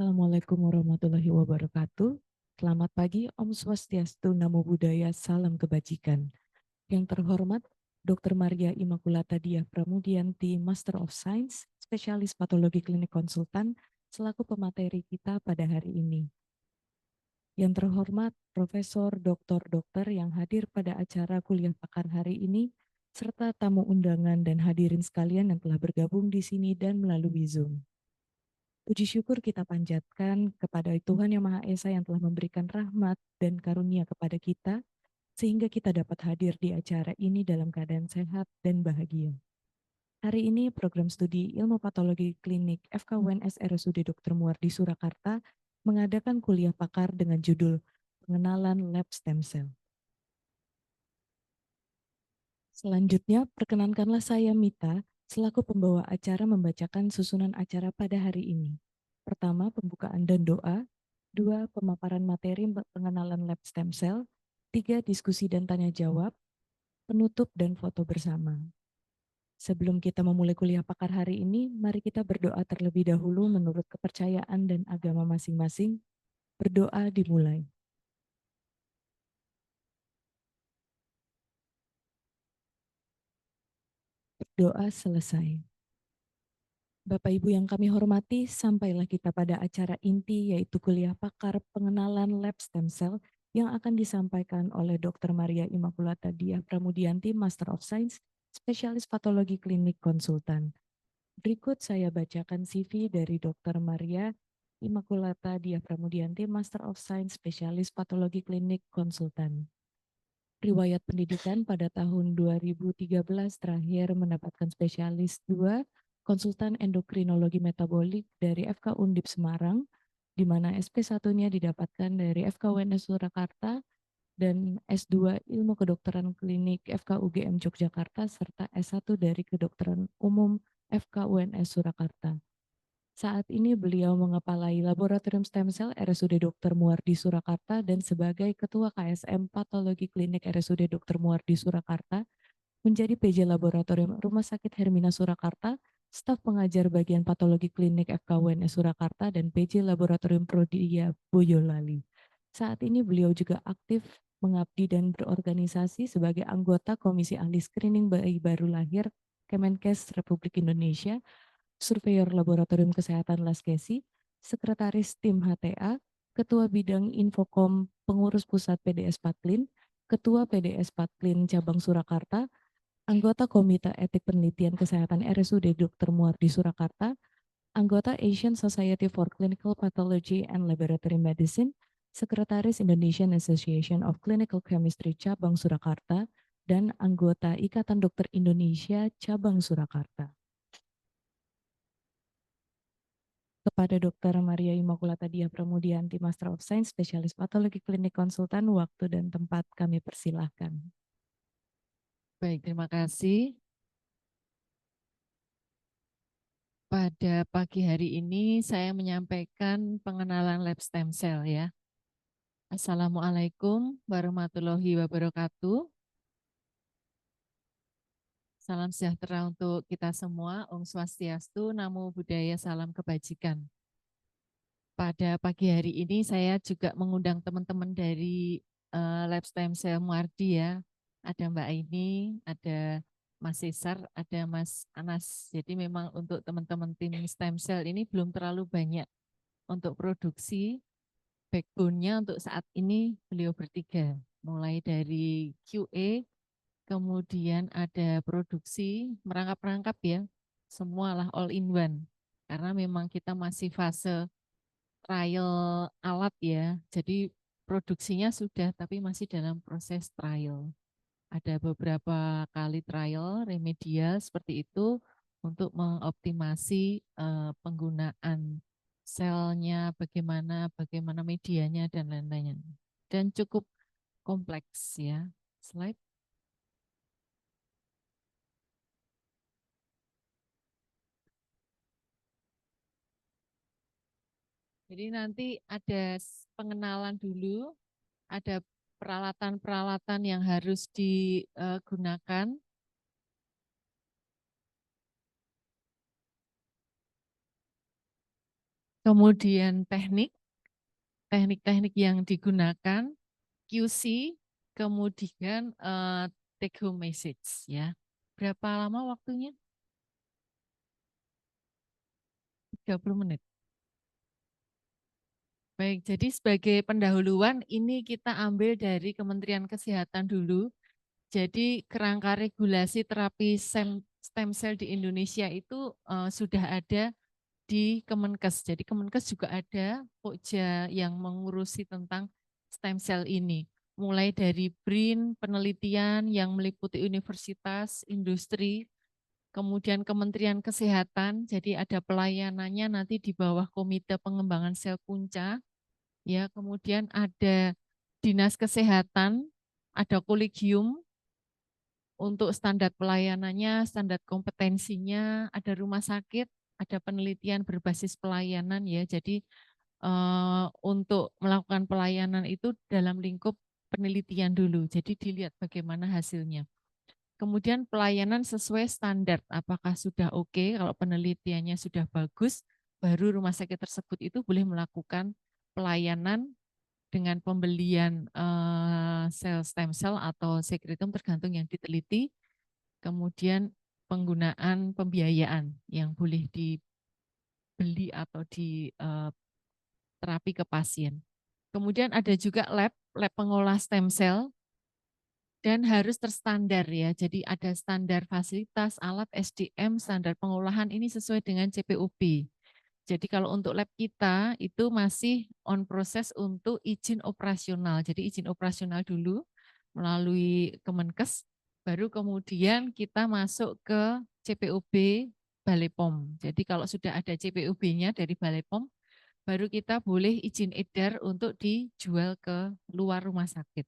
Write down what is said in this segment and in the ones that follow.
Assalamualaikum warahmatullahi wabarakatuh. Selamat pagi, Om Swastiastu, Namo Buddhaya, Salam Kebajikan. Yang terhormat, Dr. Maria Immaculata Diah Pramudianti, Master of Science, Spesialis Patologi Klinik Konsultan, selaku pemateri kita pada hari ini. Yang terhormat, Profesor, Dokter yang hadir pada acara kuliah pakar hari ini, serta tamu undangan dan hadirin sekalian yang telah bergabung di sini dan melalui Zoom. Puji syukur kita panjatkan kepada Tuhan Yang Maha Esa yang telah memberikan rahmat dan karunia kepada kita, sehingga kita dapat hadir di acara ini dalam keadaan sehat dan bahagia. Hari ini program studi Ilmu Patologi Klinik FKUNS RSUD Dr. Muardi Surakarta mengadakan kuliah pakar dengan judul Pengenalan Lab Stem Cell. Selanjutnya, perkenankanlah saya Mita selaku pembawa acara membacakan susunan acara pada hari ini. Pertama, pembukaan dan doa. Dua, pemaparan materi pengenalan lab stem cell. Tiga, diskusi dan tanya jawab. Penutup dan foto bersama. Sebelum kita memulai kuliah pakar hari ini, mari kita berdoa terlebih dahulu menurut kepercayaan dan agama masing-masing. Berdoa dimulai. Berdoa selesai. Bapak Ibu yang kami hormati, sampailah kita pada acara inti yaitu kuliah pakar pengenalan lab stem cell yang akan disampaikan oleh Dr. Maria Immaculata Diah Pramudianti, Master of Science, Spesialis Patologi Klinik Konsultan. Berikut saya bacakan CV dari Dr. Maria Immaculata Diah Pramudianti, Master of Science, Spesialis Patologi Klinik Konsultan. Riwayat pendidikan pada tahun 2013 terakhir mendapatkan spesialis 2 konsultan endokrinologi metabolik dari FK Undip Semarang, di mana SP1-nya didapatkan dari FK UNS Surakarta dan S2 Ilmu Kedokteran Klinik FK UGM Yogyakarta serta S1 dari Kedokteran Umum FK UNS Surakarta. Saat ini beliau mengepalai Laboratorium Stem Cell RSUD Dr. Muardi Surakarta dan sebagai Ketua KSM Patologi Klinik RSUD Dr. Muardi Surakarta, menjadi PJ Laboratorium Rumah Sakit Hermina Surakarta, staf pengajar bagian Patologi Klinik FKUNS Surakarta, dan PJ Laboratorium Prodia Boyolali. Saat ini beliau juga aktif mengabdi dan berorganisasi sebagai anggota Komisi Ahli Screening Bayi Baru Lahir Kemenkes Republik Indonesia, Surveyor Laboratorium Kesehatan Laskesi, Sekretaris Tim HTA, Ketua Bidang Infokom Pengurus Pusat PDS Patlin, Ketua PDS Patlin Cabang Surakarta, anggota Komite Etik Penelitian Kesehatan RSUD Dr. Muardi Surakarta, anggota Asian Society for Clinical Pathology and Laboratory Medicine, Sekretaris Indonesian Association of Clinical Chemistry Cabang Surakarta, dan anggota Ikatan Dokter Indonesia Cabang Surakarta. Kepada Dr. Maria Immaculata Diah Pramudianti, Master of Science, Spesialis Patologi Klinik Konsultan, waktu dan tempat kami persilahkan. Baik, terima kasih. Pada pagi hari ini saya menyampaikan pengenalan lab stem cell ya. Assalamualaikum warahmatullahi wabarakatuh. Salam sejahtera untuk kita semua. Om Swastiastu, Namo Buddhaya, Salam Kebajikan. Pada pagi hari ini saya juga mengundang teman-teman dari Lab Stem Cell Muardi ya. Ada Mbak Aini, ada Mas Cesar, ada Mas Anas. Jadi memang untuk teman-teman tim stem cell ini belum terlalu banyak untuk produksi. Backbone-nya untuk saat ini beliau bertiga. Mulai dari QA, kemudian ada produksi, merangkap-rangkap ya. Semualah all in one. Karena memang kita masih fase trial alat ya. Jadi produksinya sudah tapi masih dalam proses trial. Ada beberapa kali trial remedial seperti itu untuk mengoptimasi penggunaan selnya, bagaimana medianya dan lain-lainnya. Dan cukup kompleks ya. Slide. Jadi nanti ada pengenalan dulu, ada peralatan-peralatan yang harus digunakan. kemudian teknik-teknik yang digunakan, QC, kemudian take home message ya. Berapa lama waktunya? 30 menit. Baik, jadi sebagai pendahuluan ini kita ambil dari Kementerian Kesehatan dulu. Jadi kerangka regulasi terapi stem cell di Indonesia itu sudah ada di Kemenkes. Jadi Kemenkes juga ada Pokja yang mengurusi tentang stem cell ini. Mulai dari BRIN, penelitian yang meliputi universitas, industri, kemudian Kementerian Kesehatan, jadi ada pelayanannya nanti di bawah Komite Pengembangan Sel Punca, ya, kemudian ada Dinas Kesehatan, ada kolegium untuk standar pelayanannya, standar kompetensinya, ada rumah sakit, ada penelitian berbasis pelayanan ya. Jadi untuk melakukan pelayanan itu dalam lingkup penelitian dulu. Jadi dilihat bagaimana hasilnya. Kemudian pelayanan sesuai standar, apakah sudah oke, kalau penelitiannya sudah bagus, baru rumah sakit tersebut itu boleh melakukan pelayanan dengan pembelian sel stem cell atau sekretum tergantung yang diteliti, kemudian penggunaan pembiayaan yang boleh dibeli atau di terapi ke pasien. Kemudian ada juga lab pengolah stem cell dan harus terstandar ya. Jadi ada standar fasilitas, alat, SDM, standar pengolahan ini sesuai dengan CPOB. Jadi kalau untuk lab kita itu masih on proses untuk izin operasional. Jadi izin operasional dulu melalui Kemenkes, baru kemudian kita masuk ke CPOB Balai POM. Jadi kalau sudah ada CPOB-nya dari Balai POM, baru kita boleh izin edar untuk dijual ke luar rumah sakit.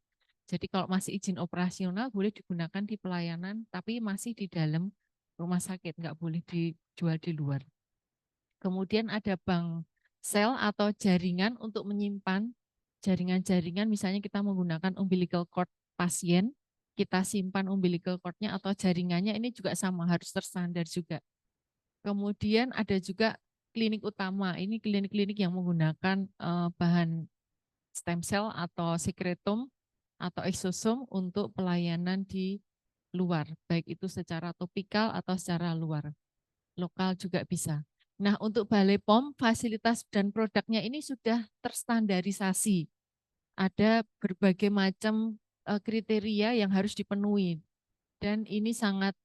Jadi kalau masih izin operasional boleh digunakan di pelayanan, tapi masih di dalam rumah sakit, nggak boleh dijual di luar. Kemudian ada bank sel atau jaringan untuk menyimpan jaringan-jaringan, misalnya kita menggunakan umbilical cord pasien, kita simpan umbilical cord-nya atau jaringannya ini juga sama, harus terstandar juga. Kemudian ada juga klinik utama, ini klinik-klinik yang menggunakan bahan stem cell atau sekretum atau exosome untuk pelayanan di luar, baik itu secara topikal atau secara luar. Lokal juga bisa. Nah, untuk Balai POM, fasilitas dan produknya ini sudah terstandarisasi. Ada berbagai macam kriteria yang harus dipenuhi. Dan ini sangat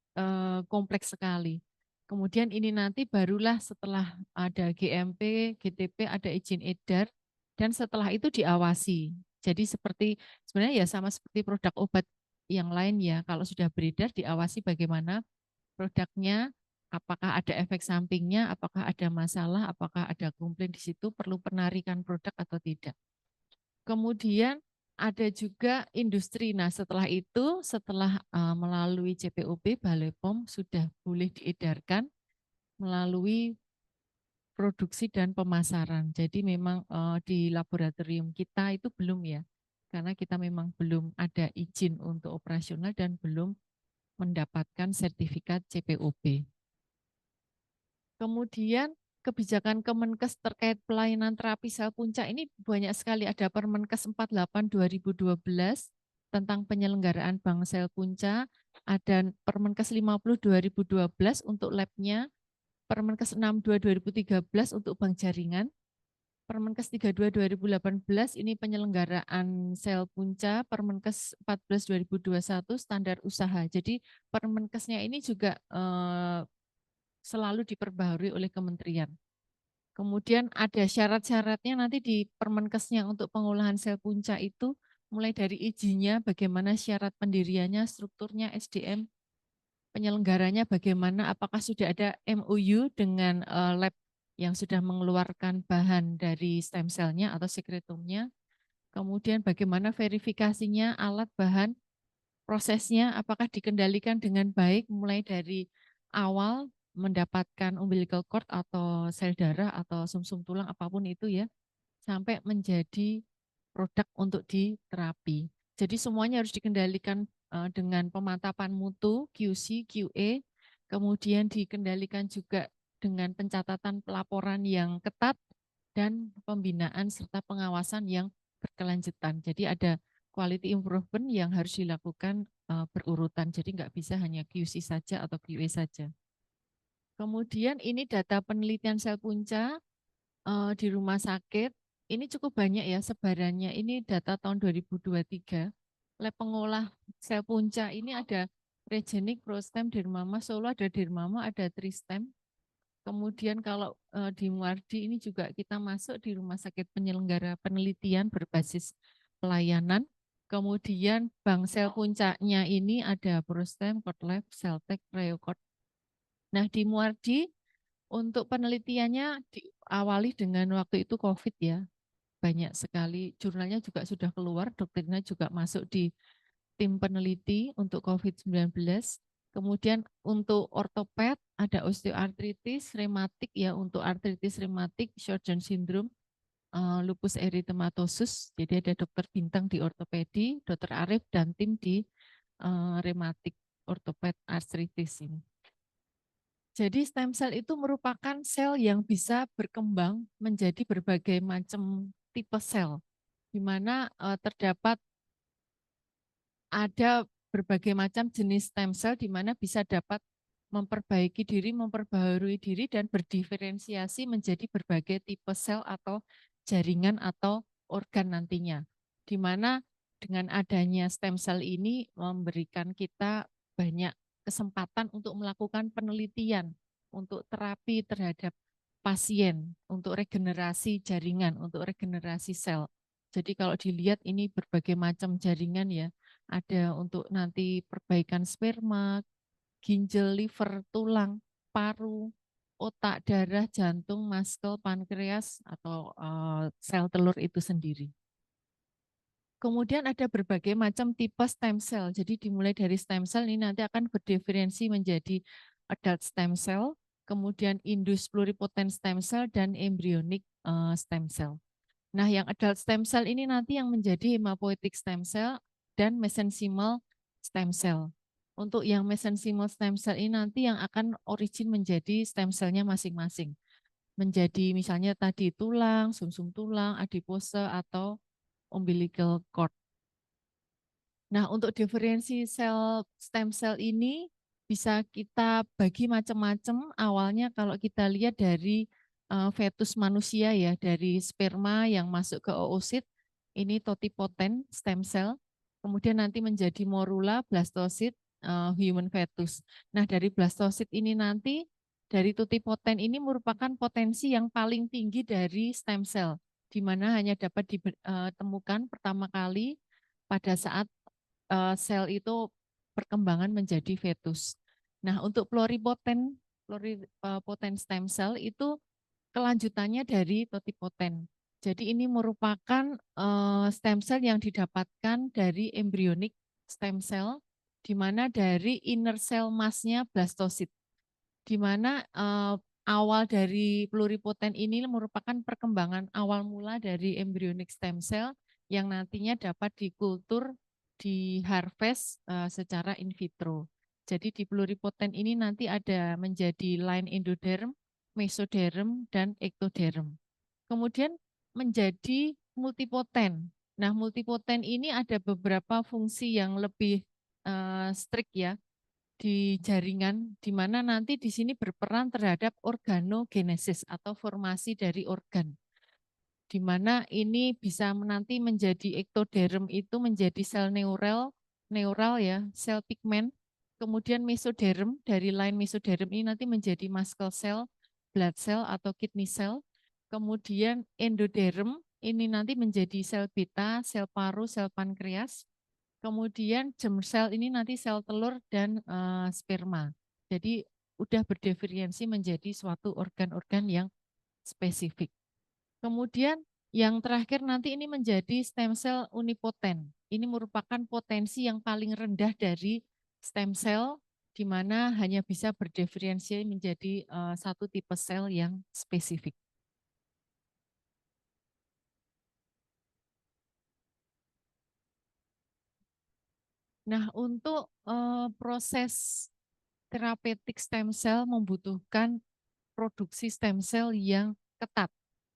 kompleks sekali. Kemudian ini nanti barulah setelah ada GMP, GTP, ada izin edar, dan setelah itu diawasi. Jadi sebenarnya ya sama seperti produk obat yang lain ya, kalau sudah beredar diawasi bagaimana produknya, apakah ada efek sampingnya, apakah ada masalah, apakah ada komplain di situ, perlu penarikan produk atau tidak. Kemudian ada juga industri. Nah, setelah itu, setelah melalui CPOB, Balai POM sudah boleh diedarkan melalui produksi dan pemasaran. Jadi memang di laboratorium kita itu belum ya, karena kita memang belum ada izin untuk operasional dan belum mendapatkan sertifikat CPOB. Kemudian kebijakan Kemenkes terkait pelayanan terapi sel punca ini banyak sekali. Ada Permenkes 48 2012 tentang penyelenggaraan bank sel punca, ada Permenkes 50 2012 untuk labnya, Permenkes 62 2013 untuk bank jaringan, Permenkes 32 2018 ini penyelenggaraan sel punca, Permenkes 14 2021 standar usaha. Jadi Permenkesnya ini juga selalu diperbaharui oleh kementerian. Kemudian ada syarat-syaratnya nanti di Permenkesnya untuk pengolahan sel punca itu, mulai dari izinnya, bagaimana syarat pendiriannya, strukturnya, SDM, penyelenggaranya bagaimana, apakah sudah ada MOU dengan lab yang sudah mengeluarkan bahan dari stem cell-nya atau sekretumnya, kemudian bagaimana verifikasinya, alat, bahan, prosesnya apakah dikendalikan dengan baik mulai dari awal mendapatkan umbilical cord atau sel darah atau sumsum tulang apapun itu ya, sampai menjadi produk untuk diterapi. Jadi semuanya harus dikendalikan dengan pemantapan mutu, QC, QA, kemudian dikendalikan juga dengan pencatatan pelaporan yang ketat, dan pembinaan serta pengawasan yang berkelanjutan. Jadi ada quality improvement yang harus dilakukan berurutan. Jadi nggak bisa hanya QC saja atau QA saja. Kemudian ini data penelitian sel punca di rumah sakit. Ini cukup banyak ya sebarannya. Ini data tahun 2023. Lab pengolah sel punca ini ada Regenik, Prostem, Dermama, Solo ada Dermama, ada Tristem. Kemudian kalau di Muardi ini juga kita masuk di rumah sakit penyelenggara penelitian berbasis pelayanan. Kemudian bank sel puncaknya ini ada Prostem, Kotlab, Seltek, Reokot. Nah di Muardi untuk penelitiannya diawali dengan waktu itu COVID ya. Banyak sekali jurnalnya juga sudah keluar, dokternya juga masuk di tim peneliti untuk COVID-19. Kemudian untuk ortoped ada osteoartritis rematik ya, untuk artritis rematik, Sjögren syndrome, lupus erythematosus. Jadi ada dokter bintang di ortopedi, dokter Arif dan tim di rematik ortoped artritis ini. Jadi stem cell itu merupakan sel yang bisa berkembang menjadi berbagai macam tipe sel, di mana terdapat ada berbagai macam jenis stem cell di mana bisa dapat memperbaiki diri, memperbaharui diri, dan berdiferensiasi menjadi berbagai tipe sel atau jaringan atau organ nantinya. Di mana dengan adanya stem cell ini memberikan kita banyak kesempatan untuk melakukan penelitian, untuk terapi terhadap pasien, untuk regenerasi jaringan, untuk regenerasi sel. Jadi kalau dilihat ini berbagai macam jaringan ya, ada untuk nanti perbaikan sperma, ginjal, liver, tulang, paru, otak, darah, jantung, muscle, pankreas, atau sel telur itu sendiri. Kemudian ada berbagai macam tipe stem cell. Jadi dimulai dari stem cell ini nanti akan berdiferensi menjadi adult stem cell, kemudian indus pluripotent stem cell, dan embryonic stem cell. Nah, yang adult stem cell ini nanti yang menjadi hematopoietic stem cell dan mesenchymal stem cell. Untuk yang mesenchymal stem cell ini nanti yang akan origin menjadi stem cellnya masing-masing. Menjadi misalnya tadi tulang, sumsum tulang, adipose, atau umbilical cord. Nah, untuk diferensi sel stem cell ini bisa kita bagi macam-macam. Awalnya kalau kita lihat dari fetus manusia ya, dari sperma yang masuk ke oosit, ini totipotent stem cell. Kemudian nanti menjadi morula, blastosit, human fetus. Nah, dari blastosit ini nanti dari totipotent ini merupakan potensi yang paling tinggi dari stem cell, di mana hanya dapat ditemukan pertama kali pada saat sel itu perkembangan menjadi fetus. Nah, untuk pluripotent stem cell itu kelanjutannya dari totipotent. Jadi ini merupakan stem cell yang didapatkan dari embryonic stem cell, di mana dari inner cell mass-nya blastosit, di mana awal dari pluripotent ini merupakan perkembangan awal mula dari embryonic stem cell yang nantinya dapat dikultur, di harvest secara in vitro. Jadi di pluripotent ini nanti ada menjadi line endoderm, mesoderm, dan ectoderm. Kemudian menjadi multipotent. Nah, multipotent ini ada beberapa fungsi yang lebih strict ya di jaringan, di mana nanti di sini berperan terhadap organogenesis atau formasi dari organ, di mana ini bisa nanti menjadi ektoderm itu menjadi sel neural ya, sel pigmen. Kemudian mesoderm, dari line mesoderm ini nanti menjadi muscle cell, blood cell atau kidney cell. Kemudian endoderm ini nanti menjadi sel beta, sel paru, sel pankreas. Kemudian germ cell ini nanti sel telur dan sperma. Jadi udah berdiferensi menjadi suatu organ-organ yang spesifik. Kemudian yang terakhir nanti ini menjadi stem cell unipotent. Ini merupakan potensi yang paling rendah dari stem cell, di mana hanya bisa berdiferensi menjadi satu tipe sel yang spesifik. Nah, untuk proses terapeutik stem cell membutuhkan produksi stem cell yang ketat.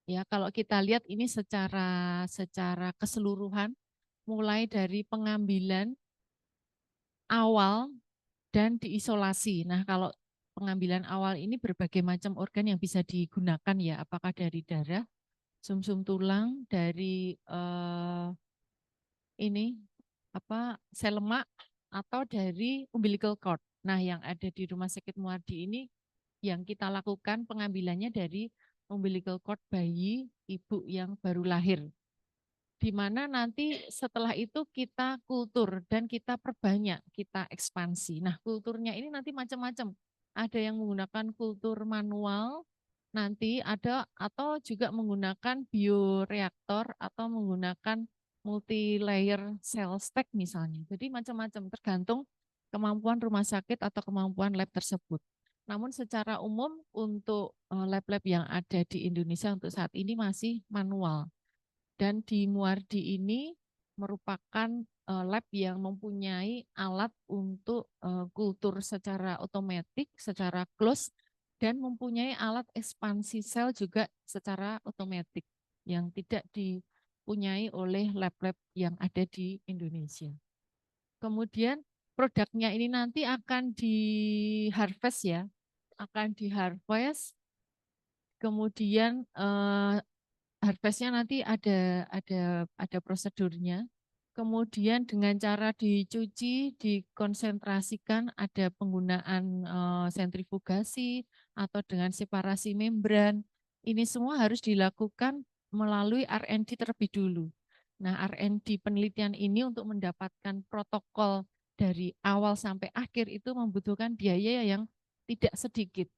Ya, kalau kita lihat ini secara keseluruhan, mulai dari pengambilan awal dan diisolasi. Nah, kalau pengambilan awal ini berbagai macam organ yang bisa digunakan ya, apakah dari darah, sumsum tulang, dari ini apa sel lemak atau dari umbilical cord. Nah, yang ada di Rumah Sakit Muardi ini yang kita lakukan pengambilannya dari umbilical cord bayi ibu yang baru lahir. Di mana nanti setelah itu kita kultur dan kita perbanyak, kita ekspansi. Nah, kulturnya ini nanti macam-macam. Ada yang menggunakan kultur manual, nanti ada atau juga menggunakan bioreaktor atau menggunakan multi layer cell stack misalnya. Jadi macam-macam tergantung kemampuan rumah sakit atau kemampuan lab tersebut. Namun secara umum untuk lab-lab yang ada di Indonesia untuk saat ini masih manual. Dan di Muardi ini merupakan lab yang mempunyai alat untuk kultur secara otomatis, secara close, dan mempunyai alat ekspansi sel juga secara otomatis yang tidak dipunyai oleh lab-lab yang ada di Indonesia. Kemudian produknya ini nanti akan di harvest ya, akan di harvest, kemudian harvestnya nanti ada prosedurnya. Kemudian dengan cara dicuci, dikonsentrasikan, ada penggunaan sentrifugasi atau dengan separasi membran. Ini semua harus dilakukan melalui R&D terlebih dulu. Nah, R&D penelitian ini untuk mendapatkan protokol dari awal sampai akhir itu membutuhkan biaya yang tidak sedikit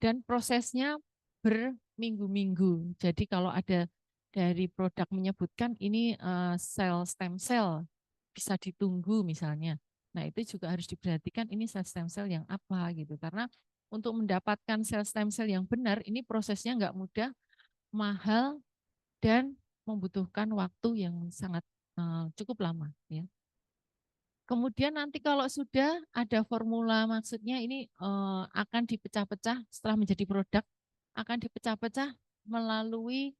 dan prosesnya berminggu-minggu. Jadi kalau ada dari produk menyebutkan ini sel stem cell bisa ditunggu misalnya. Nah, itu juga harus diperhatikan ini sel stem cell yang apa gitu. Karena untuk mendapatkan sel stem cell yang benar ini prosesnya nggak mudah, mahal dan membutuhkan waktu yang sangat cukup lama ya. Kemudian nanti kalau sudah ada formula, maksudnya ini akan dipecah-pecah setelah menjadi produk, akan dipecah-pecah melalui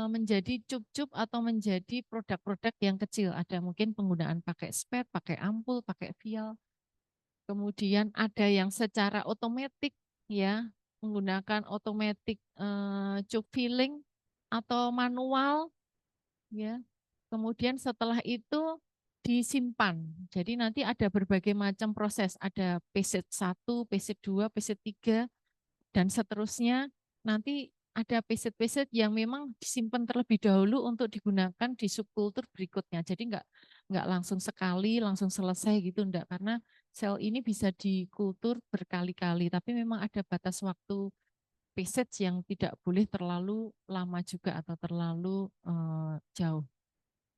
menjadi cup-cup atau menjadi produk-produk yang kecil. Ada mungkin penggunaan pakai spet, pakai ampul, pakai vial. Kemudian ada yang secara otomatis ya, menggunakan otomatis cup filling atau manual ya. Kemudian setelah itu disimpan. Jadi nanti ada berbagai macam proses, ada PZ 1, PZ 2, PZ 3 dan seterusnya. Nanti ada PZ-PZ yang memang disimpan terlebih dahulu untuk digunakan di subkultur berikutnya. Jadi enggak langsung sekali, langsung selesai gitu enggak, karena sel ini bisa dikultur berkali-kali, tapi memang ada batas waktu PZ yang tidak boleh terlalu lama juga atau terlalu jauh.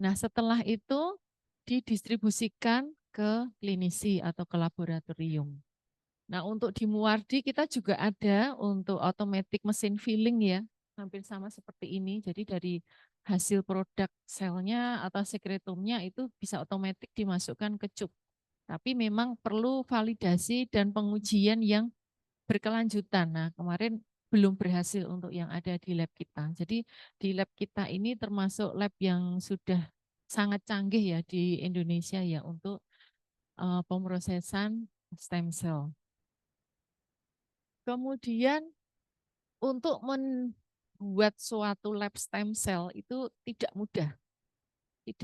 Nah, setelah itu didistribusikan ke klinisi atau ke laboratorium. Nah, untuk di Muardi kita juga ada untuk automatic mesin filling ya, hampir sama seperti ini. Jadi dari hasil produk selnya atau sekretumnya itu bisa otomatis dimasukkan ke cup. Tapi memang perlu validasi dan pengujian yang berkelanjutan. Nah, kemarin belum berhasil untuk yang ada di lab kita. Jadi di lab kita ini termasuk lab yang sudah sangat canggih ya di Indonesia ya untuk pemrosesan stem cell. Kemudian untuk membuat suatu lab stem cell itu tidak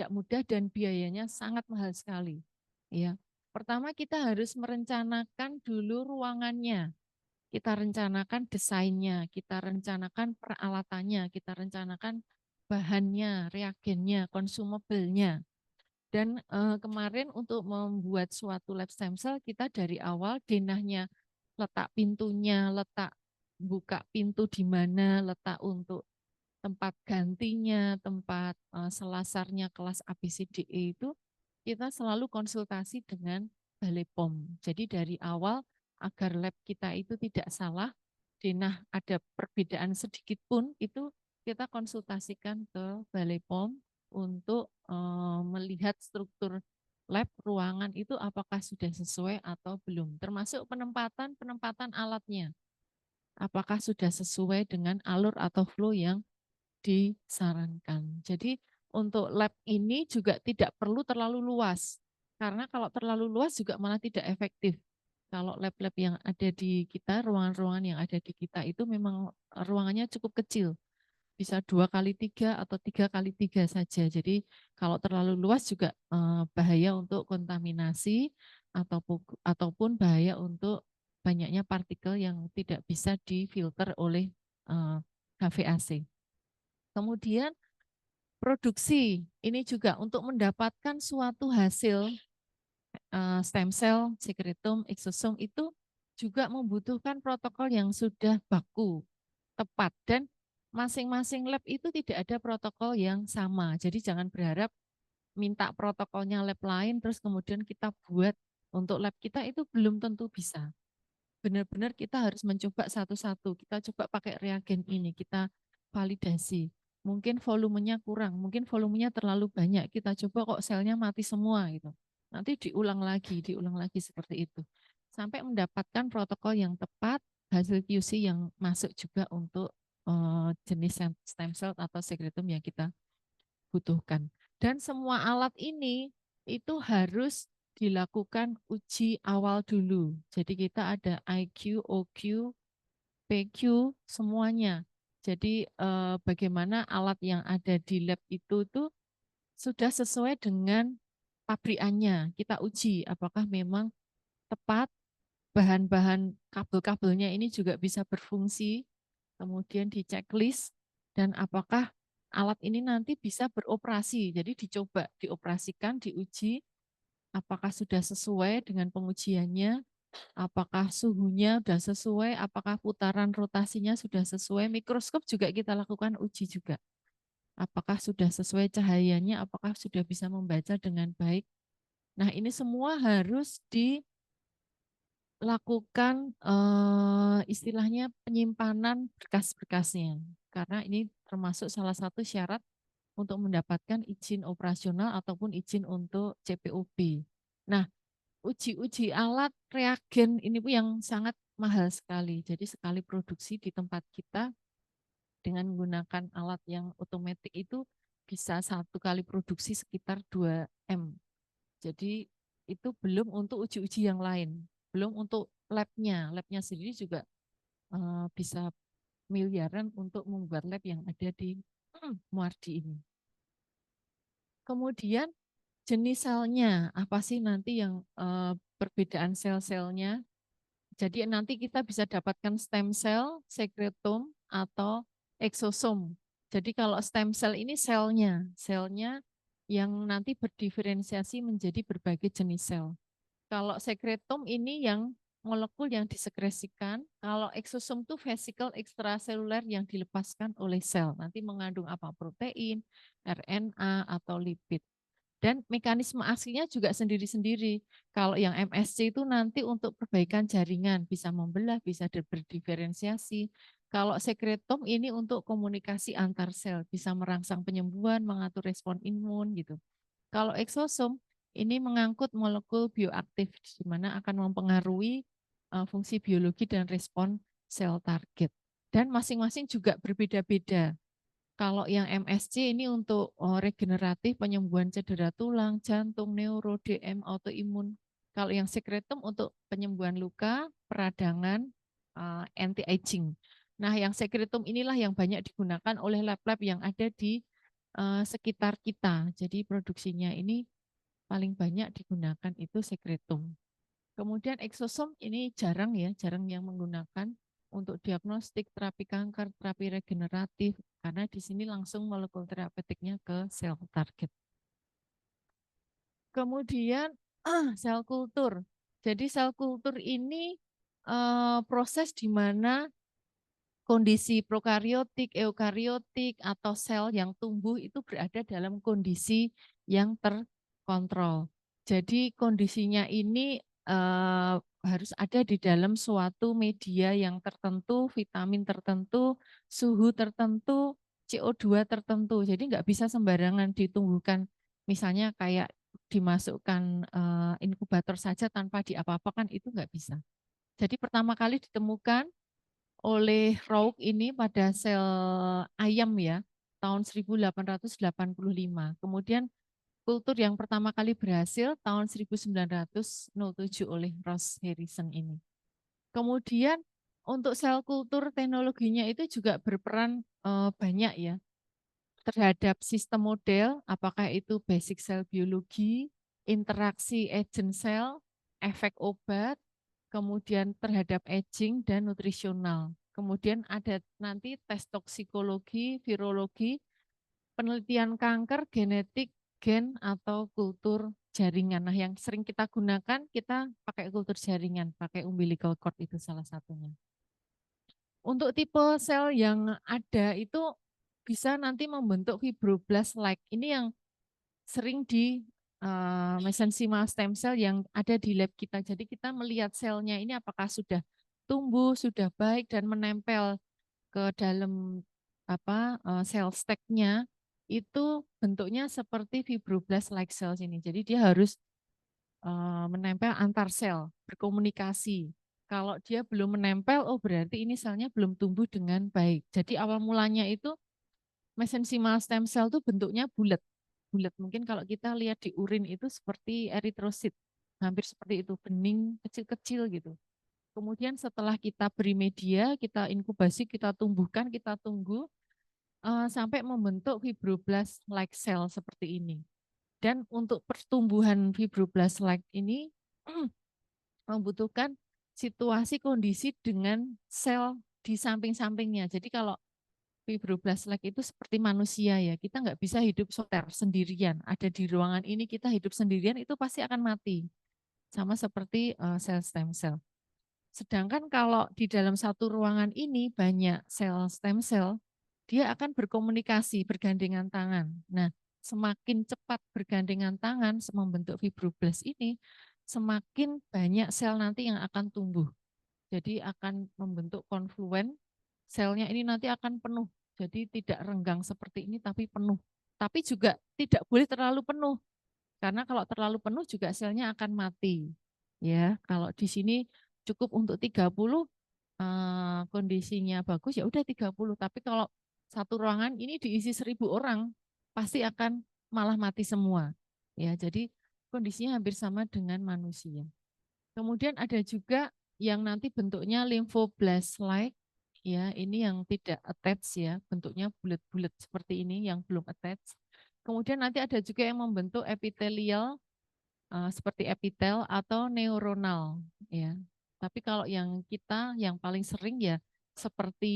mudah dan biayanya sangat mahal sekali. Ya, pertama kita harus merencanakan dulu ruangannya, kita rencanakan desainnya, kita rencanakan peralatannya, kita rencanakan bahannya, reagennya, consumable-nya. Dan kemarin untuk membuat suatu lab stem cell, kita dari awal denahnya, letak pintunya, letak buka pintu di mana, letak untuk tempat gantinya, tempat selasarnya kelas ABCDE itu kita selalu konsultasi dengan Balai POM. Jadi dari awal agar lab kita itu tidak salah, denah ada perbedaan sedikit pun itu kita konsultasikan ke Balai POM untuk melihat struktur lab ruangan itu apakah sudah sesuai atau belum, termasuk penempatan alatnya. Apakah sudah sesuai dengan alur atau flow yang disarankan. Jadi untuk lab ini juga tidak perlu terlalu luas, karena kalau terlalu luas juga malah tidak efektif. Kalau lab-lab yang ada di kita, ruangan-ruangan yang ada di kita itu memang ruangannya cukup kecil, bisa 2x3 atau 3x3 saja. Jadi kalau terlalu luas juga bahaya untuk kontaminasi ataupun bahaya untuk banyaknya partikel yang tidak bisa difilter oleh HVAC. Kemudian produksi ini juga untuk mendapatkan suatu hasil stem cell, sekretum, exosome itu juga membutuhkan protokol yang sudah baku, tepat, dan masing-masing lab itu tidak ada protokol yang sama. Jadi jangan berharap minta protokolnya lab lain terus kemudian kita buat untuk lab kita, itu belum tentu bisa. Benar-benar kita harus mencoba satu-satu. Kita coba pakai reagen ini, kita validasi. Mungkin volumenya kurang, mungkin volumenya terlalu banyak. Kita coba kok selnya mati semua gitu. Nanti diulang lagi seperti itu. Sampai mendapatkan protokol yang tepat, hasil QC yang masuk juga untuk jenis stem cell atau sekretum yang kita butuhkan. Dan semua alat ini itu harus dilakukan uji awal dulu. Jadi kita ada IQ, OQ, PQ, semuanya. Jadi bagaimana alat yang ada di lab itu tuh sudah sesuai dengan pabrikannya. Kita uji apakah memang tepat, bahan-bahan kabel-kabelnya ini juga bisa berfungsi, kemudian di checklist, dan apakah alat ini nanti bisa beroperasi. Jadi dicoba, dioperasikan, diuji, apakah sudah sesuai dengan pengujiannya, apakah suhunya sudah sesuai, apakah putaran rotasinya sudah sesuai. Mikroskop juga kita lakukan uji juga. Apakah sudah sesuai cahayanya, apakah sudah bisa membaca dengan baik. Nah, ini semua harus dilakukan istilahnya penyimpanan berkas-berkasnya. Karena ini termasuk salah satu syarat untuk mendapatkan izin operasional ataupun izin untuk CPOB. Nah, uji-uji alat reagen ini pun yang sangat mahal sekali. Jadi sekali produksi di tempat kita dengan menggunakan alat yang otomatis itu bisa satu kali produksi sekitar 2 M. Jadi itu belum untuk uji-uji yang lain, belum untuk labnya. Labnya sendiri juga bisa miliaran untuk membuat lab yang ada di Muardi ini. Kemudian jenis selnya, apa sih nanti yang perbedaan sel-selnya. Jadi nanti kita bisa dapatkan stem cell, sekretum, atau eksosom. Jadi kalau stem cell ini selnya yang nanti berdiferensiasi menjadi berbagai jenis sel. Kalau sekretum ini yang molekul yang disekresikan, kalau eksosom itu vesikel ekstraseluler yang dilepaskan oleh sel. Nanti mengandung apa? Protein, RNA, atau lipid. Dan mekanisme aksinya juga sendiri-sendiri. Kalau yang MSC itu nanti untuk perbaikan jaringan, bisa membelah, bisa berdiferensiasi. Kalau sekretom ini untuk komunikasi antar sel, bisa merangsang penyembuhan, mengatur respon imun gitu. Kalau eksosom ini mengangkut molekul bioaktif, di mana akan mempengaruhi fungsi biologi dan respon sel target. Dan masing-masing juga berbeda-beda. Kalau yang MSC ini untuk regeneratif, penyembuhan cedera tulang, jantung, neuro, DM, autoimun. Kalau yang sekretum untuk penyembuhan luka, peradangan, anti-aging. Nah, yang sekretum inilah yang banyak digunakan oleh lab-lab yang ada di sekitar kita. Jadi produksinya ini paling banyak digunakan itu sekretum. Kemudian eksosom ini jarang ya, jarang yang menggunakan untuk diagnostik, terapi kanker, terapi regeneratif, karena di sini langsung molekul terapeutiknya ke sel target. Kemudian sel kultur. Jadi sel kultur ini proses di mana kondisi prokariotik, eukariotik, atau sel yang tumbuh itu berada dalam kondisi yang terkontrol. Jadi kondisinya ini harus ada di dalam suatu media yang tertentu, vitamin tertentu, suhu tertentu, CO2 tertentu. Jadi nggak bisa sembarangan ditumbuhkan, misalnya kayak dimasukkan inkubator saja tanpa diapa-apakan, itu nggak bisa. Jadi pertama kali ditemukan oleh Rouk ini pada sel ayam ya. tahun 1885. Kemudian kultur yang pertama kali berhasil tahun 1907 oleh Ross Harrison ini. Kemudian untuk sel kultur teknologinya itu juga berperan banyak ya terhadap sistem model, apakah itu basic cell biologi, interaksi agent cell, efek obat, kemudian terhadap aging dan nutrisional. Kemudian ada nanti tes toksikologi, virologi, penelitian kanker, genetik, gen atau kultur jaringan. Nah, yang sering kita gunakan kita pakai kultur jaringan, pakai umbilical cord itu salah satunya. Untuk tipe sel yang ada itu bisa nanti membentuk fibroblast like. Ini yang sering di mesenchymal stem cell yang ada di lab kita. Jadi kita melihat selnya ini apakah sudah tumbuh, sudah baik dan menempel ke dalam sel stack-nya itu bentuknya seperti fibroblast like cells ini. Jadi dia harus menempel antar sel, berkomunikasi. Kalau dia belum menempel, oh berarti ini selnya belum tumbuh dengan baik. Jadi awal mulanya itu mesenchymal stem cell itu bentuknya bulat. Bulat mungkin kalau kita lihat di urin itu seperti eritrosit, hampir seperti itu, bening kecil-kecil gitu. Kemudian setelah kita beri media, kita inkubasi, kita tumbuhkan, kita tunggu sampai membentuk fibroblast like cell seperti ini. Dan untuk pertumbuhan fibroblast like ini membutuhkan situasi kondisi dengan sel di samping-sampingnya. Jadi kalau fibroblast like itu seperti manusia ya, kita nggak bisa hidup soliter sendirian. Ada di ruangan ini kita hidup sendirian itu pasti akan mati. Sama seperti sel stem cell. Sedangkan kalau di dalam satu ruangan ini banyak sel stem cell, dia akan berkomunikasi, bergandengan tangan. Nah, semakin cepat bergandengan tangan membentuk fibroblast ini, semakin banyak sel nanti yang akan tumbuh. Jadi akan membentuk konfluen, selnya ini nanti akan penuh. Jadi tidak renggang seperti ini tapi penuh. Tapi juga tidak boleh terlalu penuh. Karena kalau terlalu penuh juga selnya akan mati. Ya, kalau di sini cukup untuk 30 kondisinya bagus ya udah 30. Tapi kalau satu ruangan ini diisi 1.000 orang pasti akan malah mati semua. Ya, jadi kondisinya hampir sama dengan manusia. Kemudian ada juga yang nanti bentuknya lymphoblast like ya, ini yang tidak attach ya, bentuknya bulat-bulat seperti ini yang belum attach. Kemudian nanti ada juga yang membentuk epitelial seperti epitel atau neuronal ya. Tapi kalau yang kita yang paling sering ya seperti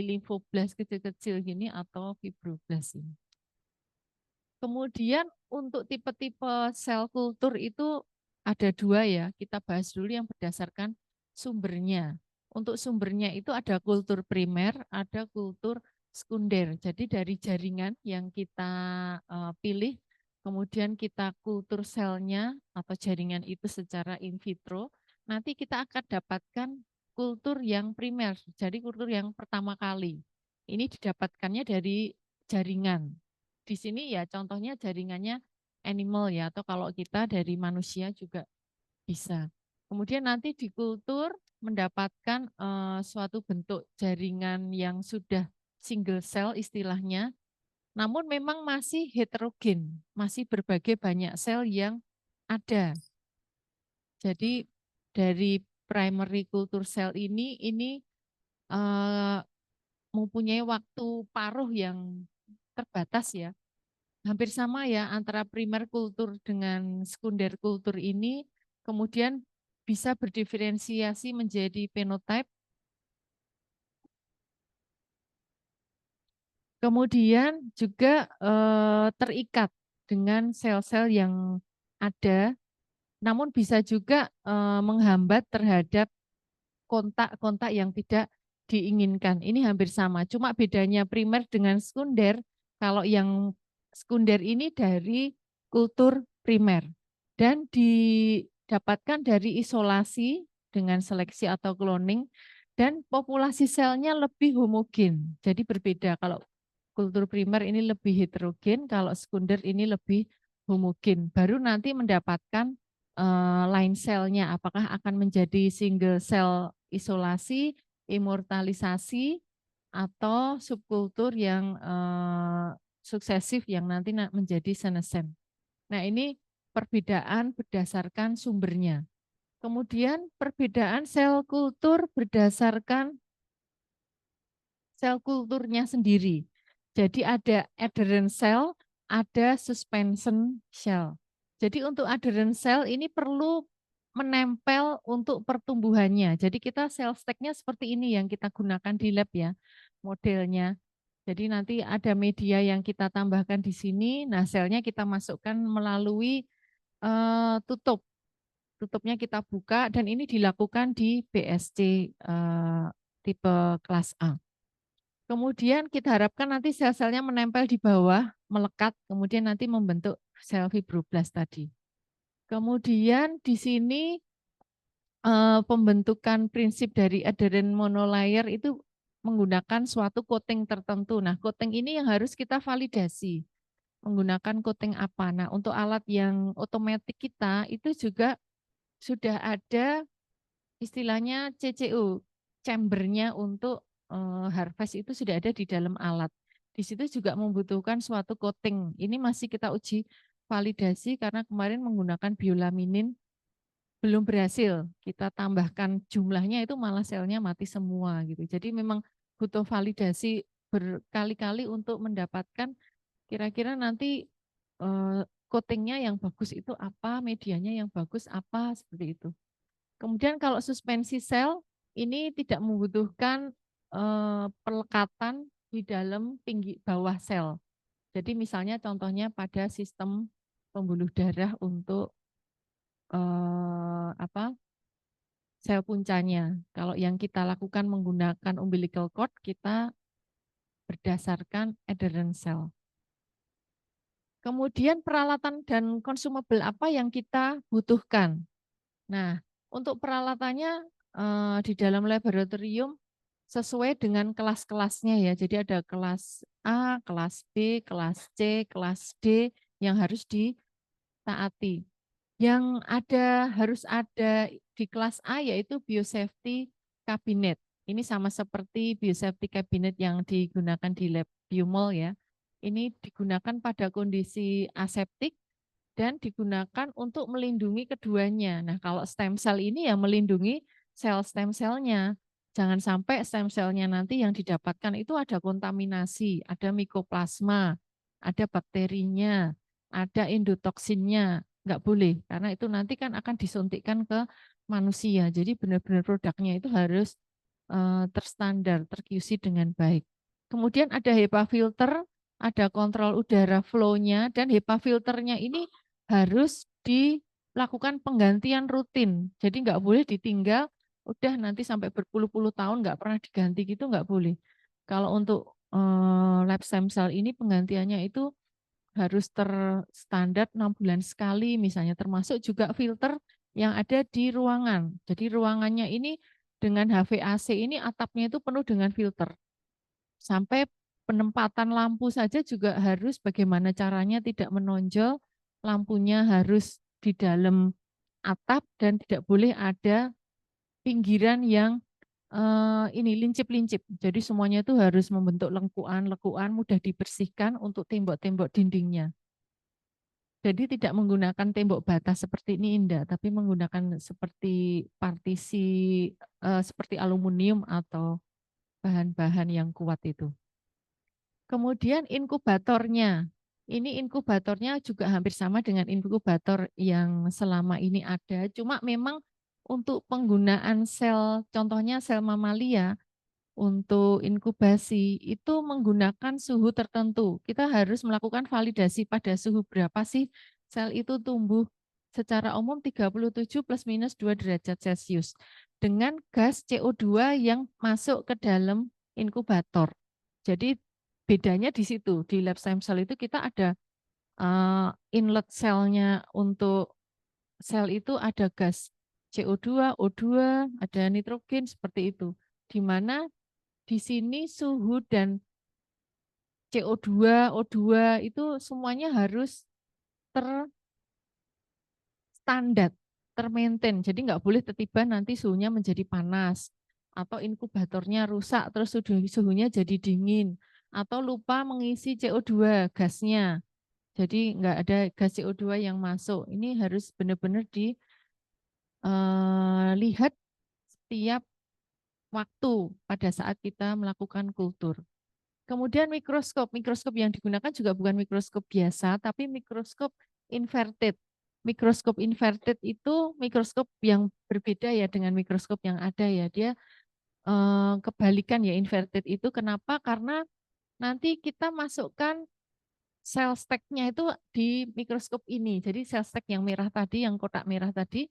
limfoblast kecil-kecil gini atau fibroblast ini. Kemudian untuk tipe-tipe sel kultur itu ada dua ya. Kita bahas dulu yang berdasarkan sumbernya. Untuk sumbernya itu ada kultur primer, ada kultur sekunder. Jadi dari jaringan yang kita pilih, kemudian kita kultur selnya atau jaringan itu secara in vitro, nanti kita akan dapatkan kultur yang primer, jadi kultur yang pertama kali. Ini didapatkannya dari jaringan. Di sini ya contohnya jaringannya animal ya, atau kalau kita dari manusia juga bisa. Kemudian nanti di kultur mendapatkan suatu bentuk jaringan yang sudah single cell istilahnya, namun memang masih heterogen, masih berbagai banyak sel yang ada. Jadi dari primary culture cell ini mempunyai waktu paruh yang terbatas ya. Hampir sama ya antara primer kultur dengan sekunder kultur ini, kemudian bisa berdiferensiasi menjadi phenotype, kemudian juga terikat dengan sel-sel yang ada, namun bisa juga menghambat terhadap kontak-kontak yang tidak diinginkan. Ini hampir sama, cuma bedanya primer dengan sekunder, kalau yang sekunder ini dari kultur primer dan didapatkan dari isolasi dengan seleksi atau cloning dan populasi selnya lebih homogen. Jadi berbeda, kalau kultur primer ini lebih heterogen, kalau sekunder ini lebih homogen. Baru nanti mendapatkan line selnya apakah akan menjadi single cell isolasi, immortalisasi, atau subkultur yang sukesif yang nanti menjadi senescent. Nah, ini perbedaan berdasarkan sumbernya. Kemudian perbedaan sel kultur berdasarkan sel kulturnya sendiri. Jadi ada adherent cell, ada suspension cell. Jadi untuk adherent cell ini perlu menempel untuk pertumbuhannya. Jadi kita cell stack-nya seperti ini yang kita gunakan di lab ya, modelnya. Jadi nanti ada media yang kita tambahkan di sini, nah selnya kita masukkan melalui tutup. Tutupnya kita buka dan ini dilakukan di BSC tipe kelas A. Kemudian kita harapkan nanti sel-selnya menempel di bawah, melekat, kemudian nanti membentuk sel fibroblast tadi. Kemudian di sini pembentukan prinsip dari adherent monolayer itu menggunakan suatu coating tertentu. Nah, coating ini yang harus kita validasi. Menggunakan coating apa? Nah, untuk alat yang otomatis kita itu juga sudah ada istilahnya CCU, chambernya untuk harvest itu sudah ada di dalam alat. Di situ juga membutuhkan suatu coating. Ini masih kita uji validasi karena kemarin menggunakan biolaminin belum berhasil. Kita tambahkan jumlahnya itu malah selnya mati semua gitu. Jadi memang butuh validasi berkali-kali untuk mendapatkan kira-kira nanti coatingnya yang bagus itu apa, medianya yang bagus apa, seperti itu. Kemudian kalau suspensi sel ini tidak membutuhkan pelekatan di dalam tinggi bawah sel. Jadi misalnya contohnya pada sistem pembuluh darah untuk apa sel puncanya. Kalau yang kita lakukan menggunakan umbilical cord, kita berdasarkan adherent cell. Kemudian peralatan dan consumable apa yang kita butuhkan. Nah, untuk peralatannya di dalam laboratorium sesuai dengan kelas-kelasnya ya. Jadi ada kelas A, kelas B, kelas C, kelas D yang harus ditaati. Yang harus ada di kelas A yaitu biosafety cabinet. Ini sama seperti biosafety cabinet yang digunakan di lab biomol ya. Ini digunakan pada kondisi aseptik dan digunakan untuk melindungi keduanya. Nah, kalau stem cell ini ya melindungi sel stem cell-nya. Jangan sampai stem cell-nya nanti yang didapatkan itu ada kontaminasi, ada mikoplasma, ada bakterinya, ada endotoksinnya. Enggak boleh, karena itu nanti kan akan disuntikkan ke manusia. Jadi benar-benar produknya itu harus terstandar, terQC dengan baik. Kemudian ada HEPA filter, ada kontrol udara flow-nya, dan HEPA filternya ini harus dilakukan penggantian rutin. Jadi nggak boleh ditinggal, udah nanti sampai berpuluh-puluh tahun nggak pernah diganti gitu, nggak boleh. Kalau untuk lab stem cell ini penggantiannya itu harus terstandar 6 bulan sekali misalnya, termasuk juga filter yang ada di ruangan. Jadi ruangannya ini dengan HVAC ini atapnya itu penuh dengan filter. Sampai penempatan lampu saja juga harus bagaimana caranya tidak menonjol, lampunya harus di dalam atap dan tidak boleh ada pinggiran yang ini lincip-lincip. Jadi semuanya itu harus membentuk lengkuan-lengkuan mudah dibersihkan untuk tembok-tembok dindingnya. Jadi tidak menggunakan tembok bata seperti ini Indah, tapi menggunakan seperti partisi seperti aluminium atau bahan-bahan yang kuat itu. Kemudian inkubatornya. Ini inkubatornya juga hampir sama dengan inkubator yang selama ini ada, cuma memang untuk penggunaan sel, contohnya sel mamalia, untuk inkubasi itu menggunakan suhu tertentu. Kita harus melakukan validasi pada suhu berapa sih sel itu tumbuh. Secara umum 37 plus minus 2 derajat Celcius dengan gas CO2 yang masuk ke dalam inkubator. Jadi bedanya di situ, di lab stem cell itu kita ada inlet selnya untuk sel itu ada gas CO2, O2, ada nitrogen seperti itu. Di mana di sini suhu dan CO2, O2 itu semuanya harus terstandar, termaintain. Jadi nggak boleh tiba-tiba nanti suhunya menjadi panas atau inkubatornya rusak terus suhunya jadi dingin, atau lupa mengisi CO2 gasnya. Jadi nggak ada gas CO2 yang masuk. Ini harus benar-benar dilihat setiap waktu pada saat kita melakukan kultur. Kemudian mikroskop yang digunakan juga bukan mikroskop biasa, tapi mikroskop inverted. Mikroskop inverted itu mikroskop yang berbeda ya dengan mikroskop yang ada ya. Dia kebalikan ya inverted itu. Kenapa? Karena nanti kita masukkan sel stack-nya itu di mikroskop ini. Jadi sel stack yang merah tadi, yang kotak merah tadi,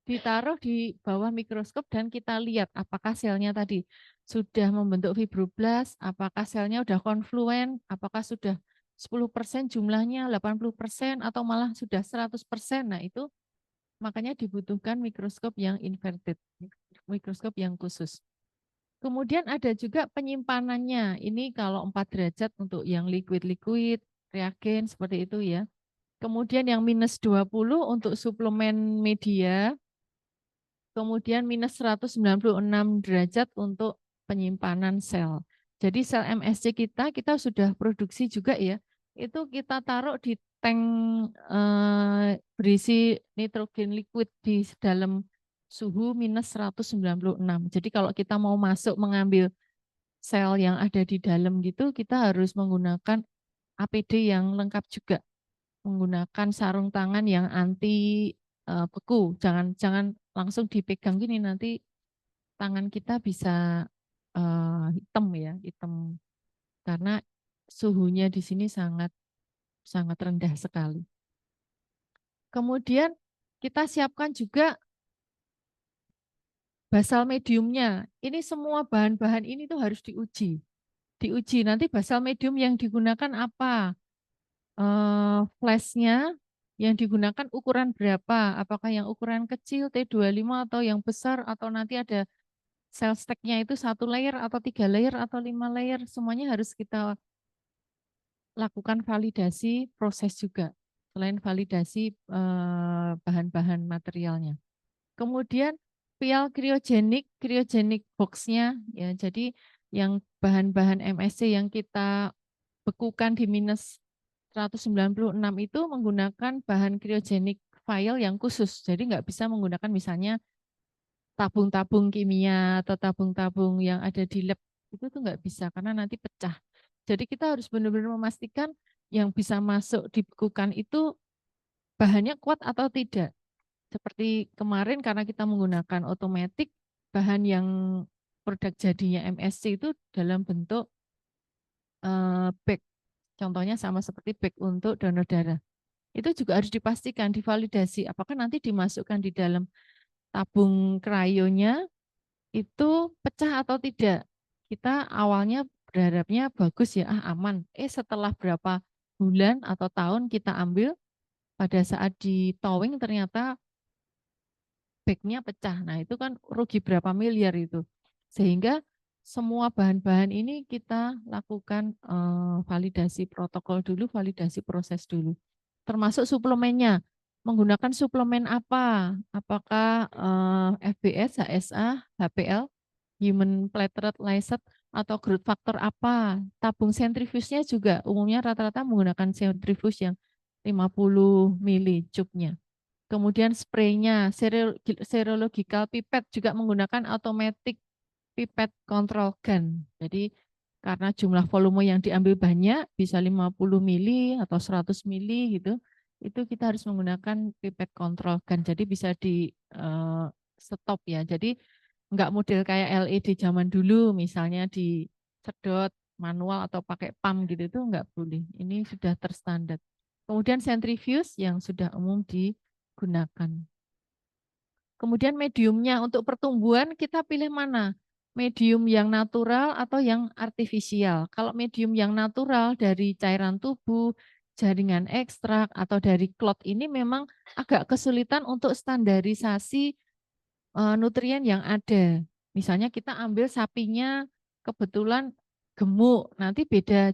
ditaruh di bawah mikroskop dan kita lihat apakah selnya tadi sudah membentuk fibroblast, apakah selnya sudah konfluen, apakah sudah 10% jumlahnya, 80% atau malah sudah 100%. Nah itu makanya dibutuhkan mikroskop yang inverted, mikroskop yang khusus. Kemudian ada juga penyimpanannya. Ini kalau 4 derajat untuk yang liquid-liquid, reagen seperti itu ya. Kemudian yang minus 20 untuk suplemen media. Kemudian minus 196 derajat untuk penyimpanan sel. Jadi sel MSC kita sudah produksi juga ya. Itu kita taruh di tank berisi nitrogen liquid di dalam suhu minus 196. Jadi kalau kita mau masuk mengambil sel yang ada di dalam gitu, kita harus menggunakan APD yang lengkap juga, menggunakan sarung tangan yang anti beku. Jangan langsung dipegang gini, nanti tangan kita bisa hitam ya, hitam karena suhunya di sini sangat sangat rendah sekali. Kemudian kita siapkan juga basal mediumnya. Ini semua bahan-bahan ini tuh harus diuji. Diuji nanti basal medium yang digunakan apa? Flashnya yang digunakan ukuran berapa? Apakah yang ukuran kecil T25 atau yang besar atau nanti ada sel stack-nya itu 1 layer atau 3 layer atau 5 layer, semuanya harus kita lakukan validasi proses juga selain validasi bahan-bahan materialnya. Kemudian vial cryogenik box-nya ya. Jadi yang bahan-bahan MSC yang kita bekukan di minus 196 itu menggunakan bahan cryogenik vial yang khusus. Jadi nggak bisa menggunakan misalnya tabung-tabung kimia atau tabung-tabung yang ada di lab, itu tuh nggak bisa karena nanti pecah. Jadi kita harus benar-benar memastikan yang bisa masuk dibekukan itu bahannya kuat atau tidak. Seperti kemarin karena kita menggunakan otomatik, bahan yang produk jadinya MSC itu dalam bentuk bag. Contohnya sama seperti bag untuk donor darah. Itu juga harus dipastikan, divalidasi apakah nanti dimasukkan di dalam tabung cryonya itu pecah atau tidak. Kita awalnya berharapnya bagus ya, aman. Setelah berapa bulan atau tahun kita ambil, pada saat di towing ternyata bagnya pecah. Nah itu kan rugi berapa miliar itu. Sehingga semua bahan-bahan ini kita lakukan validasi protokol dulu, validasi proses dulu. Termasuk suplemennya. Menggunakan suplemen apa? Apakah FBS, HSA, HPL, Human Platelet Lyset, atau growth factor apa? Tabung sentrifusnya juga umumnya rata-rata menggunakan sentrifus yang 50 mili cubnya. Kemudian spraynya, serological pipette juga menggunakan automatic pipette control gun. Jadi karena jumlah volume yang diambil banyak, bisa 50 mili atau 100 mili gitu, itu kita harus menggunakan pipette control gun. Jadi bisa di stop ya. Jadi enggak model kayak LED zaman dulu, misalnya disedot manual atau pakai pump gitu, itu enggak boleh. Ini sudah terstandar. Kemudian centrifuge yang sudah umum digunakan. Kemudian mediumnya untuk pertumbuhan kita pilih mana? Medium yang natural atau yang artifisial. Kalau medium yang natural dari cairan tubuh, jaringan ekstrak, atau dari clot ini memang agak kesulitan untuk standarisasi nutrien yang ada. Misalnya kita ambil sapinya kebetulan gemuk, nanti beda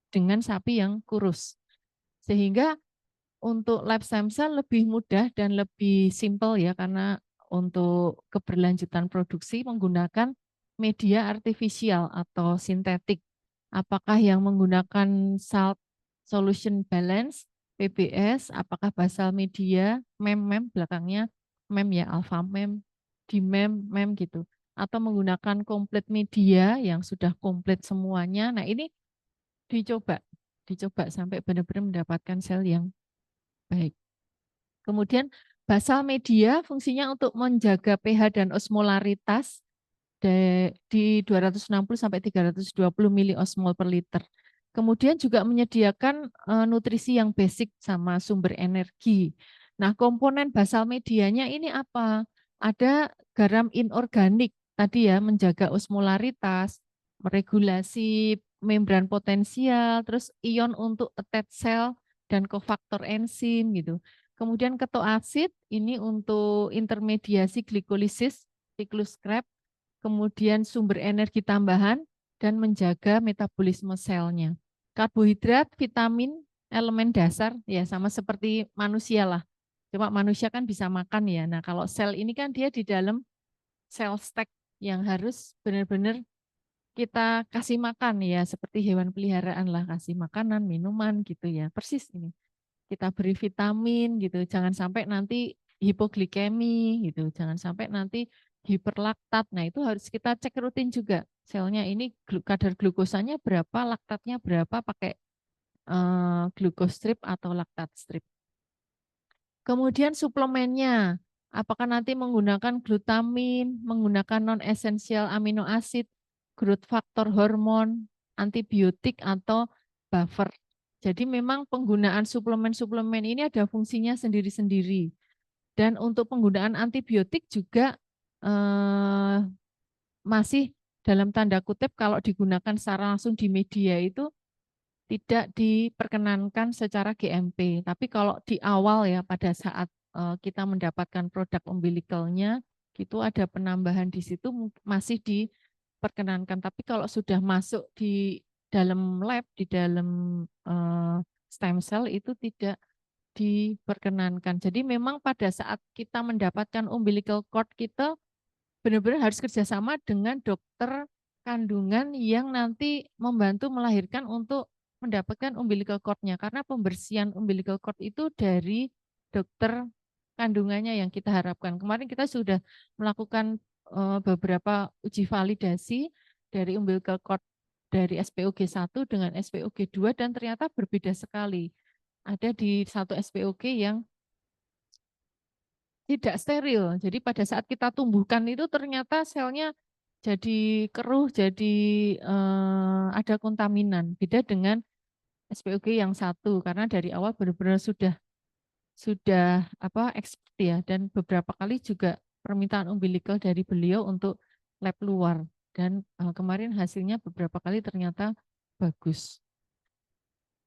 dengan sapi yang kurus. Sehingga untuk lab stem cell lebih mudah dan lebih simpel ya, karena untuk keberlanjutan produksi menggunakan media artifisial atau sintetik. Apakah yang menggunakan salt solution balance, PBS, apakah basal media, mem belakangnya mem ya, alpha mem, mem gitu. Atau menggunakan komplit media yang sudah komplit semuanya. Nah ini dicoba sampai benar-benar mendapatkan sel yang baik. Kemudian basal media fungsinya untuk menjaga pH dan osmolaritas di 260 sampai 320 miliosmol per liter. Kemudian juga menyediakan nutrisi yang basic sama sumber energi. Nah, komponen basal medianya ini apa? Ada garam inorganik tadi ya, menjaga osmolaritas, meregulasi membran potensial, terus ion untuk attach cell dan kofaktor enzim gitu. Kemudian ketoasid ini untuk intermediasi glikolisis, siklus Krebs, kemudian sumber energi tambahan, dan menjaga metabolisme selnya. Karbohidrat, vitamin, elemen dasar, ya sama seperti manusia lah. Cuma manusia kan bisa makan ya. Nah kalau sel ini kan dia di dalam sel stack yang harus benar-benar kita kasih makan ya, seperti hewan peliharaan lah, kasih makanan, minuman gitu ya. Persis ini. Kita beri vitamin gitu, jangan sampai nanti hipoglikemi gitu, jangan sampai nanti hiperlaktat. Nah, itu harus kita cek rutin juga. Selnya ini kadar glukosanya berapa, laktatnya berapa, pakai glukostrip atau laktat strip. Kemudian suplemennya, apakah nanti menggunakan glutamin, menggunakan non-esensial amino acid, growth factor hormon, antibiotik atau buffer. Jadi memang penggunaan suplemen-suplemen ini ada fungsinya sendiri-sendiri. Dan untuk penggunaan antibiotik juga masih dalam tanda kutip kalau digunakan secara langsung di media itu tidak diperkenankan secara GMP. Tapi kalau di awal ya pada saat kita mendapatkan produk umbilikalnya, itu ada penambahan di situ masih diperkenankan. Tapi kalau sudah masuk di dalam lab, di dalam stem cell itu tidak diperkenankan. Jadi memang pada saat kita mendapatkan umbilical cord kita benar-benar harus kerjasama dengan dokter kandungan yang nanti membantu melahirkan untuk mendapatkan umbilical cord-nya. Karena pembersihan umbilical cord itu dari dokter kandungannya yang kita harapkan. Kemarin kita sudah melakukan beberapa uji validasi dari umbilical cord dari SPOG1 dengan SPOG2 dan ternyata berbeda sekali. Ada di satu SPOG yang tidak steril. Jadi pada saat kita tumbuhkan itu ternyata selnya jadi keruh, jadi ada kontaminan. Beda dengan SPOG yang satu karena dari awal benar-benar sudah apa expert ya, dan beberapa kali juga permintaan umbilical dari beliau untuk lab luar, dan kemarin hasilnya beberapa kali ternyata bagus.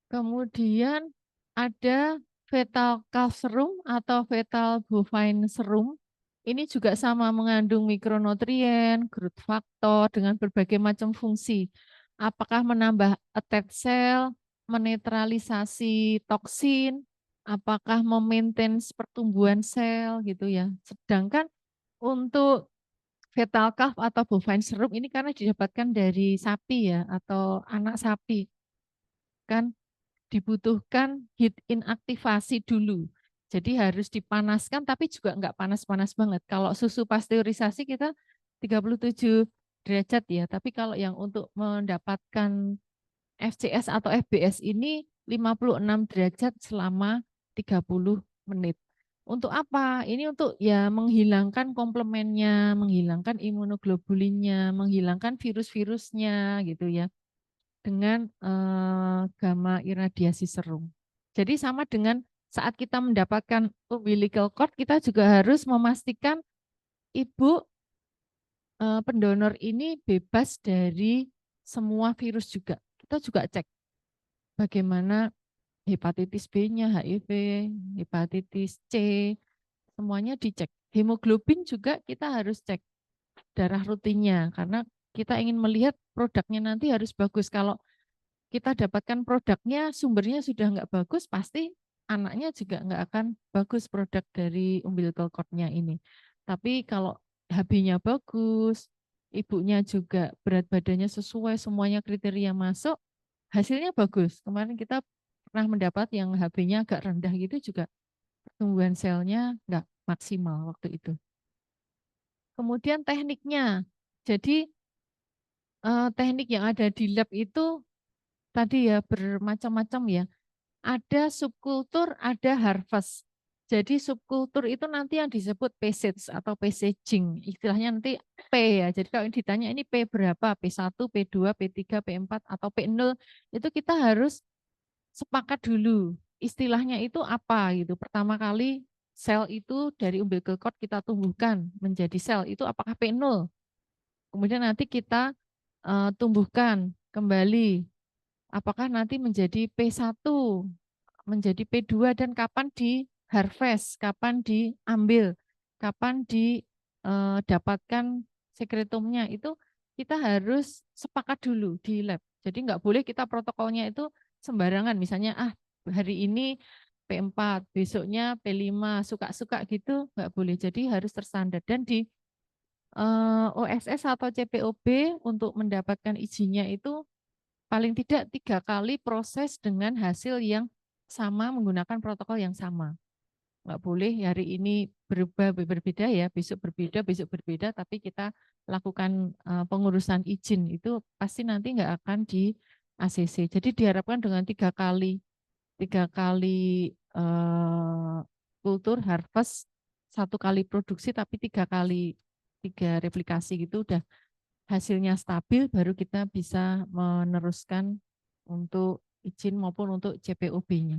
Kemudian ada fetal calf serum atau fetal bovine serum. Ini juga sama mengandung mikronutrien, growth factor dengan berbagai macam fungsi. Apakah menambah attach cell, menetralisasi toksin, apakah memaintain pertumbuhan sel gitu ya. Sedangkan untuk fetal calf atau bovine serum ini karena didapatkan dari sapi ya atau anak sapi kan dibutuhkan heat inaktivasi dulu. Jadi harus dipanaskan tapi juga enggak panas-panas banget. Kalau susu pasteurisasi kita 37 derajat ya, tapi kalau yang untuk mendapatkan FCS atau FBS ini 56 derajat selama 30 menit. Untuk apa? Ini untuk ya menghilangkan komplemennya, menghilangkan imunoglobulinnya, menghilangkan virus-virusnya gitu ya dengan gamma iradiasi serum. Jadi sama dengan saat kita mendapatkan umbilical cord, kita juga harus memastikan ibu pendonor ini bebas dari semua virus juga. Kita juga cek bagaimana hepatitis B-nya, HIV, hepatitis C, semuanya dicek. Hemoglobin juga kita harus cek darah rutinnya karena kita ingin melihat produknya nanti harus bagus. Kalau kita dapatkan produknya, sumbernya sudah nggak bagus, pasti anaknya juga nggak akan bagus produk dari umbilical cord-nya ini. Tapi kalau HB-nya bagus, ibunya juga berat badannya sesuai, semuanya kriteria masuk, hasilnya bagus. Kemarin kita pernah mendapat yang HB-nya agak rendah gitu juga pertumbuhan selnya nggak maksimal waktu itu. Kemudian tekniknya, jadi teknik yang ada di lab itu tadi ya bermacam-macam ya. Ada subkultur, ada harvest. Jadi subkultur itu nanti yang disebut passage atau passaging. Istilahnya nanti P ya. Jadi kalau ditanya ini P berapa? P1, P2, P3, P4 atau P0 itu kita harus sepakat dulu. Istilahnya itu apa gitu. Pertama kali sel itu dari umbilical cord kita tumbuhkan menjadi sel itu apakah P0? Kemudian nanti kita tumbuhkan kembali apakah nanti menjadi P1, menjadi P2 dan kapan di harvest, kapan diambil, kapan didapatkan sekretumnya itu kita harus sepakat dulu di lab. Jadi nggak boleh kita protokolnya itu sembarangan. Misalnya hari ini P4, besoknya P5, suka-suka gitu nggak boleh. Jadi harus terstandar dan di OSS atau CPOB untuk mendapatkan izinnya itu paling tidak 3 kali proses dengan hasil yang sama menggunakan protokol yang sama. Nggak boleh hari ini berubah berbeda ya, besok berbeda, tapi kita lakukan pengurusan izin itu pasti nanti nggak akan di ACC. Jadi diharapkan dengan 3 kali kultur harvest 1 kali produksi tapi 3 kali 3 replikasi gitu udah hasilnya stabil baru kita bisa meneruskan untuk izin maupun untuk CPOB-nya.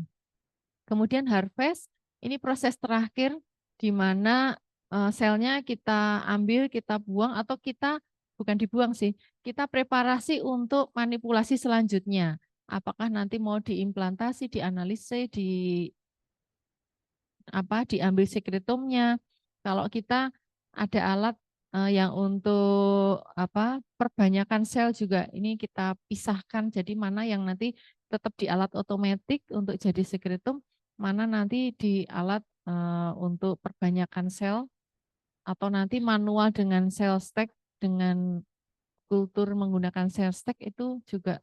Kemudian harvest, ini proses terakhir di mana selnya kita ambil, kita buang atau kita bukan dibuang sih, kita preparasi untuk manipulasi selanjutnya. Apakah nanti mau diimplantasi, dianalisis, diambil sekretumnya. Kalau kita ada alat yang untuk perbanyakan sel juga ini kita pisahkan jadi mana yang nanti tetap di alat otomatis untuk jadi sekretum, mana nanti di alat untuk perbanyakan sel atau nanti manual dengan sel stack dengan kultur menggunakan sel stack itu juga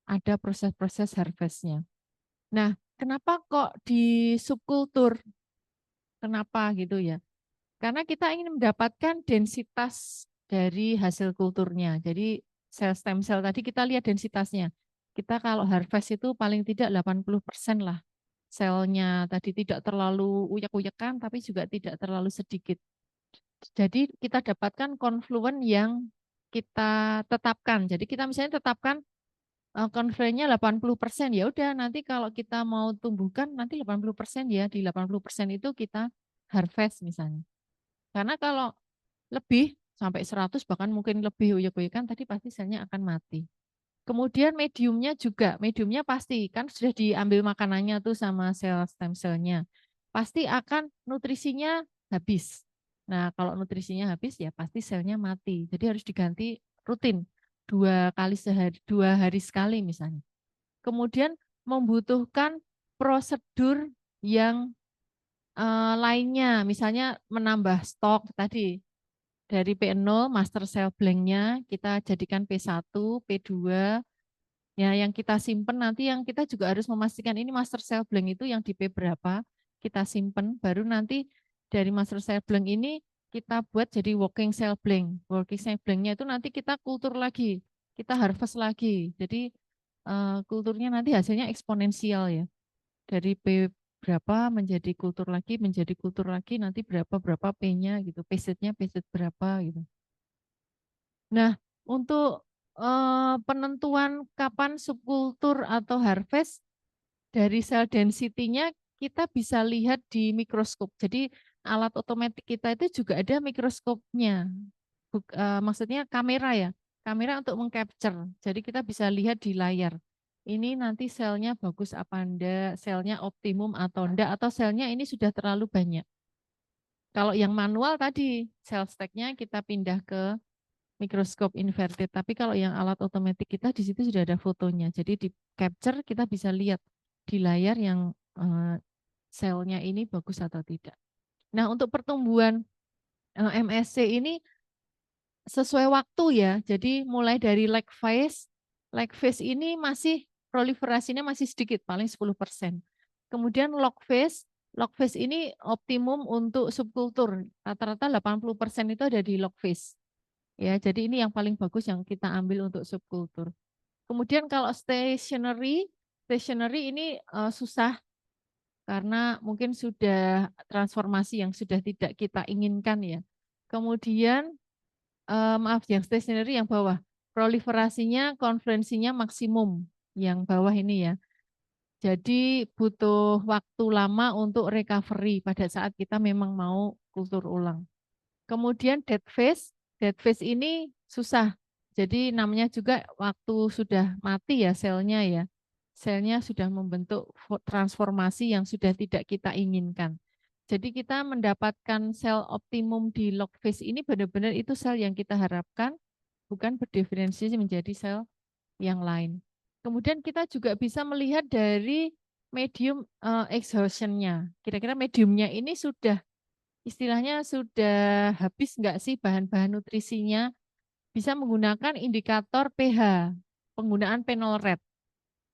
ada proses-proses harvestnya. Nah, kenapa kok di subkultur? Kenapa gitu ya? Karena kita ingin mendapatkan densitas dari hasil kulturnya. Jadi sel stem cell tadi kita lihat densitasnya. Kita kalau harvest itu paling tidak 80% lah selnya tadi tidak terlalu uyak-uyakan tapi juga tidak terlalu sedikit. Jadi kita dapatkan konfluen yang kita tetapkan. Jadi kita misalnya tetapkan konfluennya 80%, ya udah nanti kalau kita mau tumbuhkan nanti 80% ya di 80% itu kita harvest misalnya. Karena kalau lebih sampai 100 bahkan mungkin lebih uyek-uyekan tadi pasti selnya akan mati. Kemudian mediumnya juga, mediumnya pasti kan sudah diambil makanannya tuh sama sel stem cell-nya. Pasti akan nutrisinya habis. Nah, kalau nutrisinya habis ya pasti selnya mati. Jadi harus diganti rutin 2 kali sehari, 2 hari sekali misalnya. Kemudian membutuhkan prosedur yang lainnya, misalnya menambah stok tadi dari P0 master cell blank-nya kita jadikan P1, P2, ya yang kita simpen nanti yang kita juga harus memastikan ini master cell blank itu yang di P berapa kita simpen, baru nanti dari master cell blank ini kita buat jadi working cell blank. Working cell blank-nya itu nanti kita kultur lagi, kita harvest lagi. Jadi kulturnya nanti hasilnya eksponensial ya. Dari P berapa menjadi kultur lagi nanti berapa P-nya gitu, P-nya P berapa gitu. Nah, untuk penentuan kapan subkultur atau harvest dari sel density-nya kita bisa lihat di mikroskop. Jadi alat otomatis kita itu juga ada mikroskopnya. Maksudnya kamera ya, kamera untuk mengcapture. Jadi kita bisa lihat di layar. Ini nanti selnya bagus apa enggak, selnya optimum atau enggak, atau selnya ini sudah terlalu banyak. Kalau yang manual tadi, sel stack-nya kita pindah ke mikroskop inverted. Tapi kalau yang alat otomatis kita di situ sudah ada fotonya. Jadi di capture kita bisa lihat di layar yang selnya ini bagus atau tidak. Nah, untuk pertumbuhan MSC ini sesuai waktu ya. Jadi mulai dari lag phase ini masih proliferasinya masih sedikit, paling 10%. Kemudian log phase ini optimum untuk subkultur. Rata-rata 80% itu ada di log phase. Ya, jadi ini yang paling bagus yang kita ambil untuk subkultur. Kemudian kalau stationery ini susah karena mungkin sudah transformasi yang sudah tidak kita inginkan ya. Kemudian maaf yang stationery yang bawah, proliferasinya, konfluensinya maksimum yang bawah ini ya. Jadi butuh waktu lama untuk recovery pada saat kita memang mau kultur ulang. Kemudian dead phase ini susah. Jadi namanya juga waktu sudah mati ya selnya ya. Selnya sudah membentuk transformasi yang sudah tidak kita inginkan. Jadi kita mendapatkan sel optimum di log phase ini benar-benar itu sel yang kita harapkan, bukan berdiferensiasi menjadi sel yang lain. Kemudian kita juga bisa melihat dari medium exhaustion-nya. Kira-kira mediumnya ini sudah istilahnya sudah habis enggak sih bahan-bahan nutrisinya, bisa menggunakan indikator pH, penggunaan phenol red.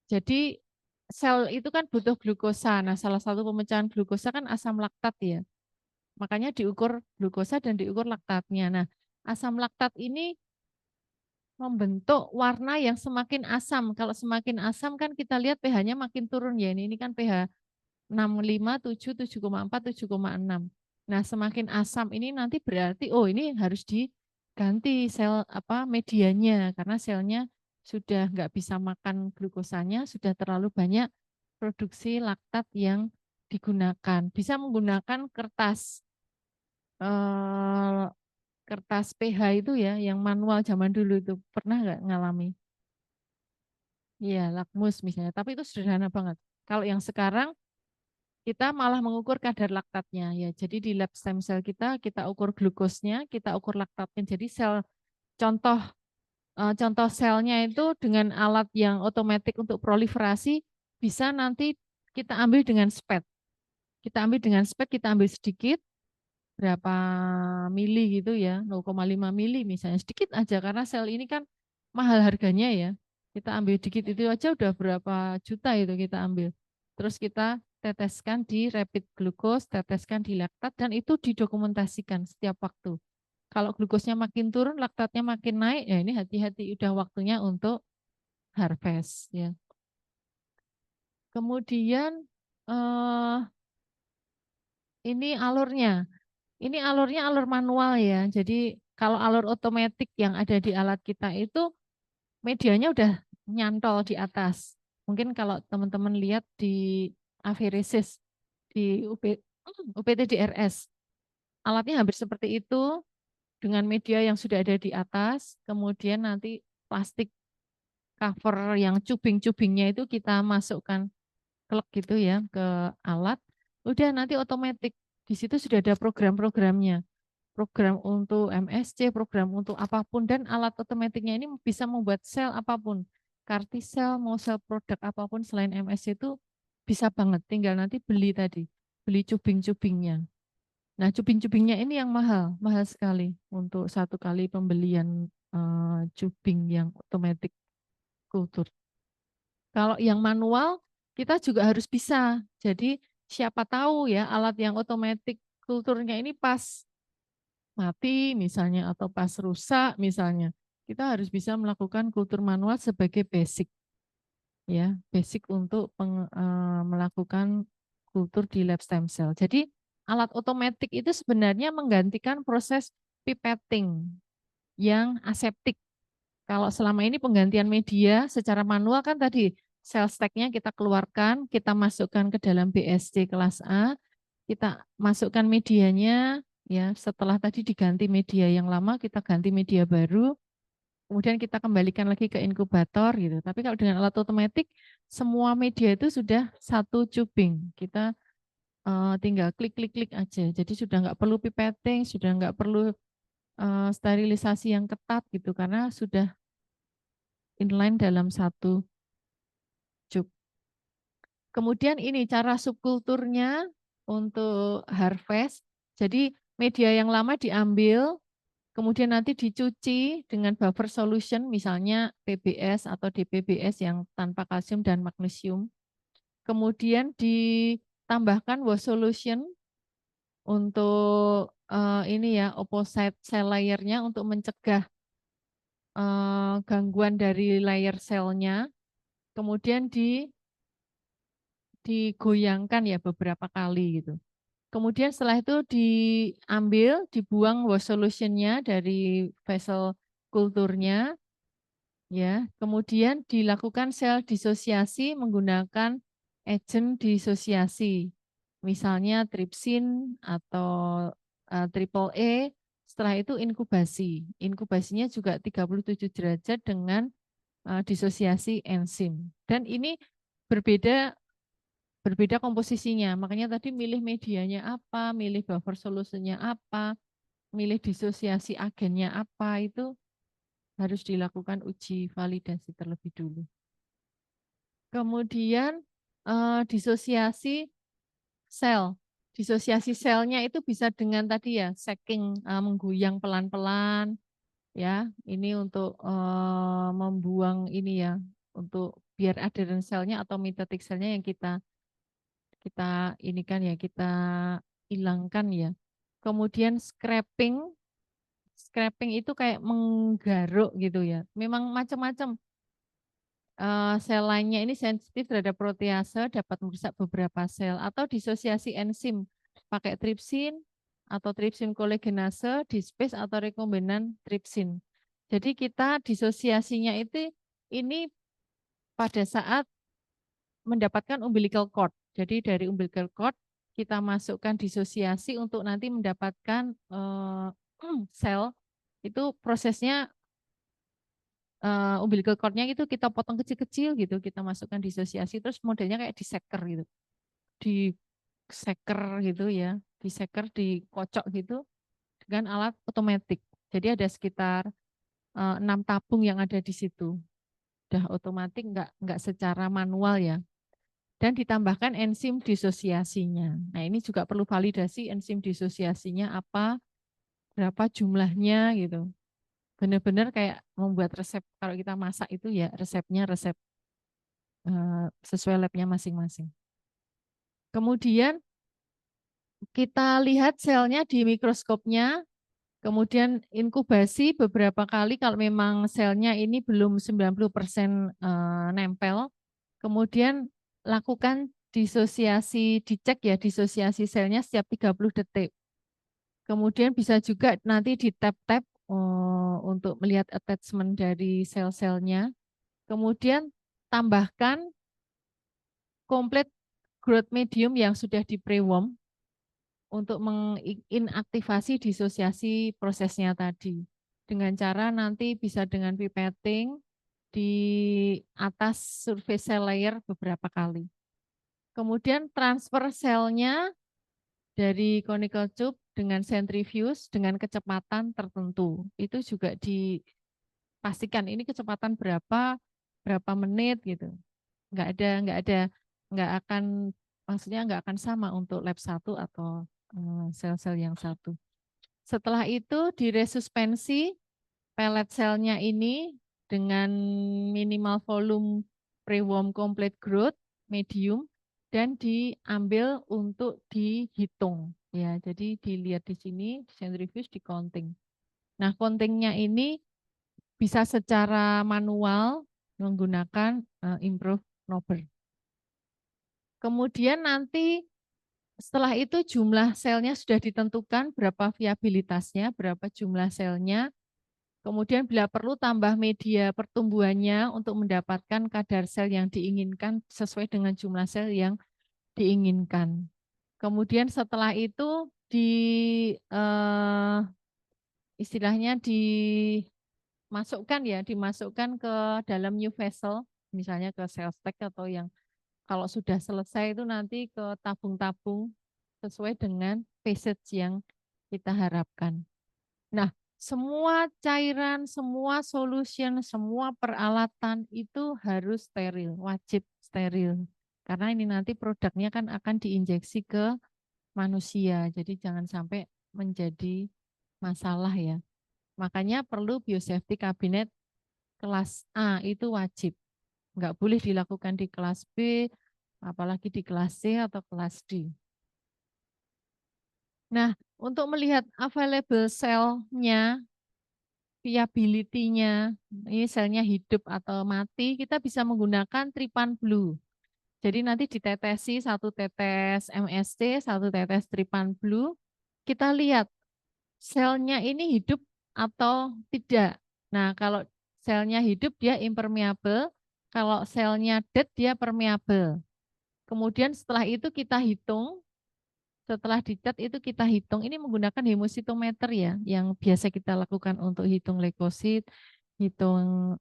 Jadi sel itu kan butuh glukosa. Nah, salah satu pemecahan glukosa kan asam laktat ya. Makanya diukur glukosa dan diukur laktatnya. Nah, asam laktat ini membentuk warna yang semakin asam. Kalau semakin asam kan kita lihat pH-nya makin turun ya. Ini kan pH 65, 7, 7,4, 7,6. Nah, semakin asam ini nanti berarti oh ini harus diganti sel apa medianya karena selnya sudah nggak bisa makan glukosanya, sudah terlalu banyak produksi laktat yang digunakan. Bisa menggunakan eh, kertas pH itu ya, yang manual zaman dulu itu pernah nggak ngalami? Iya, lakmus misalnya. Tapi itu sederhana banget. Kalau yang sekarang kita malah mengukur kadar laktatnya ya. Jadi di lab stem cell kita ukur glukosnya, kita ukur laktatnya. Jadi contoh contoh selnya itu dengan alat yang otomatis untuk proliferasi bisa nanti kita ambil dengan SPED. Kita ambil dengan SPED, kita ambil sedikit berapa mili gitu ya, 0,5 mili misalnya, sedikit aja karena sel ini kan mahal harganya ya. Kita ambil dikit itu aja udah berapa juta itu kita ambil. Terus kita teteskan di rapid glucose, teteskan di laktat dan itu didokumentasikan setiap waktu. Kalau glukosnya makin turun, laktatnya makin naik, ya ini hati-hati udah waktunya untuk harvest ya. Kemudian eh, ini alurnya. Ini alurnya alur manual ya. Jadi kalau alur otomatis yang ada di alat kita itu medianya udah nyantol di atas. Mungkin kalau teman-teman lihat di apheresis di UPT-DRS, alatnya hampir seperti itu dengan media yang sudah ada di atas, kemudian nanti plastik cover yang cubing-cubingnya itu kita masukkan klek gitu ya ke alat. Udah nanti otomatis di situ sudah ada program-programnya, program untuk MSC, program untuk apapun, dan alat otomatiknya ini bisa membuat sel apapun. Kartisel, mau sel produk apapun selain MSC itu bisa banget, tinggal nanti beli tadi, beli cubing-cubingnya. Nah, cubing-cubingnya ini yang mahal, mahal sekali untuk satu kali pembelian cubing yang otomatis kultur. Kalau yang manual, kita juga harus bisa. Jadi siapa tahu ya alat yang otomatis kulturnya ini pas mati misalnya atau pas rusak misalnya, kita harus bisa melakukan kultur manual sebagai basic ya, basic untuk melakukan kultur di lab stem cell. Jadi alat otomatis itu sebenarnya menggantikan proses pipetting yang aseptik. Kalau selama ini penggantian media secara manual kan tadi sel stack-nya kita keluarkan, kita masukkan ke dalam BSC kelas A, kita masukkan medianya, ya setelah tadi diganti media yang lama, kita ganti media baru, kemudian kita kembalikan lagi ke inkubator gitu. Tapi kalau dengan alat otomatis, semua media itu sudah satu cubing. Kita tinggal klik-klik-klik aja. Jadi sudah nggak perlu pipetting, sudah nggak perlu sterilisasi yang ketat gitu, karena sudah inline dalam satu cube. Kemudian ini cara subkulturnya untuk harvest. Jadi media yang lama diambil, kemudian nanti dicuci dengan buffer solution, misalnya PBS atau DPBS yang tanpa kalsium dan magnesium. Kemudian ditambahkan wash solution untuk ini ya, opposite cell layer-nya untuk mencegah gangguan dari layer selnya. Kemudian digoyangkan ya beberapa kali gitu. Kemudian setelah itu diambil, dibuang wash solution-nya dari vessel kulturnya, ya. Kemudian dilakukan sel disosiasi menggunakan agent disosiasi, misalnya tripsin atau triple E. Setelah itu inkubasi. Inkubasinya juga 37 derajat dengan disosiasi enzim. Dan ini berbeda berbeda komposisinya. Makanya tadi milih medianya apa, milih buffer solusinya apa, milih disosiasi agennya apa, itu harus dilakukan uji validasi terlebih dulu. Kemudian disosiasi sel. Disosiasi selnya itu bisa dengan tadi ya, stacking, menggoyang pelan-pelan, ya. Ini untuk membuang ini ya, untuk biar adherent selnya atau mitotic selnya yang kita ini kan ya, kita hilangkan ya. Kemudian scraping, scraping itu kayak menggaruk gitu ya. Memang macam-macam. Sel lainnya ini sensitif terhadap protease, dapat merusak beberapa sel atau disosiasi enzim pakai tripsin atau tripsin kolegenase, dispase atau rekombinan tripsin. Jadi kita disosiasinya itu ini pada saat mendapatkan umbilical cord. Jadi dari umbilical cord kita masukkan disosiasi untuk nanti mendapatkan sel. Itu prosesnya umbilical cord-nya itu kita potong kecil-kecil gitu, kita masukkan disosiasi, terus modelnya kayak diseker gitu. Diseker gitu ya, diseker, dikocok gitu dengan alat otomatis. Jadi ada sekitar 6 tabung yang ada di situ. Udah otomatis, enggak secara manual ya. Dan ditambahkan enzim disosiasinya. Nah, ini juga perlu validasi enzim disosiasinya apa, berapa jumlahnya gitu. Benar-benar kayak membuat resep, kalau kita masak itu ya resepnya resep sesuai labnya masing-masing. Kemudian kita lihat selnya di mikroskopnya, kemudian inkubasi beberapa kali kalau memang selnya ini belum 90% nempel, kemudian lakukan disosiasi, dicek ya disosiasi selnya setiap 30 detik. Kemudian bisa juga nanti di tap-tap untuk melihat attachment dari sel-selnya. Kemudian tambahkan complete growth medium yang sudah di pre-warm untuk menginaktivasi disosiasi prosesnya tadi. Dengan cara nanti bisa dengan pipetting di atas surface cell layer beberapa kali. Kemudian transfer selnya dari conical tube dengan centrifuge dengan kecepatan tertentu. Itu juga dipastikan ini kecepatan berapa menit gitu. Nggak akan, maksudnya nggak akan sama untuk lab 1 atau sel-sel yang satu. Setelah itu diresuspensi pellet selnya ini dengan minimal volume pre-warm complete growth medium dan diambil untuk dihitung ya. Jadi dilihat di sini centrifuge di counting. Nah, countingnya ini bisa secara manual menggunakan improve knober. Kemudian nanti setelah itu jumlah selnya sudah ditentukan, berapa viabilitasnya, berapa jumlah selnya. Kemudian bila perlu tambah media pertumbuhannya untuk mendapatkan kadar sel yang diinginkan sesuai dengan jumlah sel yang diinginkan. Kemudian setelah itu istilahnya dimasukkan ke dalam new vessel, misalnya ke cell stack atau yang kalau sudah selesai itu nanti ke tabung-tabung sesuai dengan passage yang kita harapkan. Nah, semua cairan, semua solution, semua peralatan itu harus steril, wajib steril. Karena ini nanti produknya kan akan diinjeksi ke manusia, jadi jangan sampai menjadi masalah ya. Makanya perlu biosafety cabinet kelas A, itu wajib. Nggak boleh dilakukan di kelas B, apalagi di kelas C atau kelas D. Nah, untuk melihat available cell-nya, viability-nya, ini selnya hidup atau mati, kita bisa menggunakan Trypan Blue. Jadi nanti ditetesi 1 tetes MSC, 1 tetes Trypan Blue. Kita lihat selnya ini hidup atau tidak. Nah, kalau selnya hidup dia impermeable, kalau selnya dead dia permeable. Kemudian setelah itu kita hitung, setelah dicat itu kita hitung, ini menggunakan hemositometer ya, yang biasa kita lakukan untuk hitung leukosit, hitung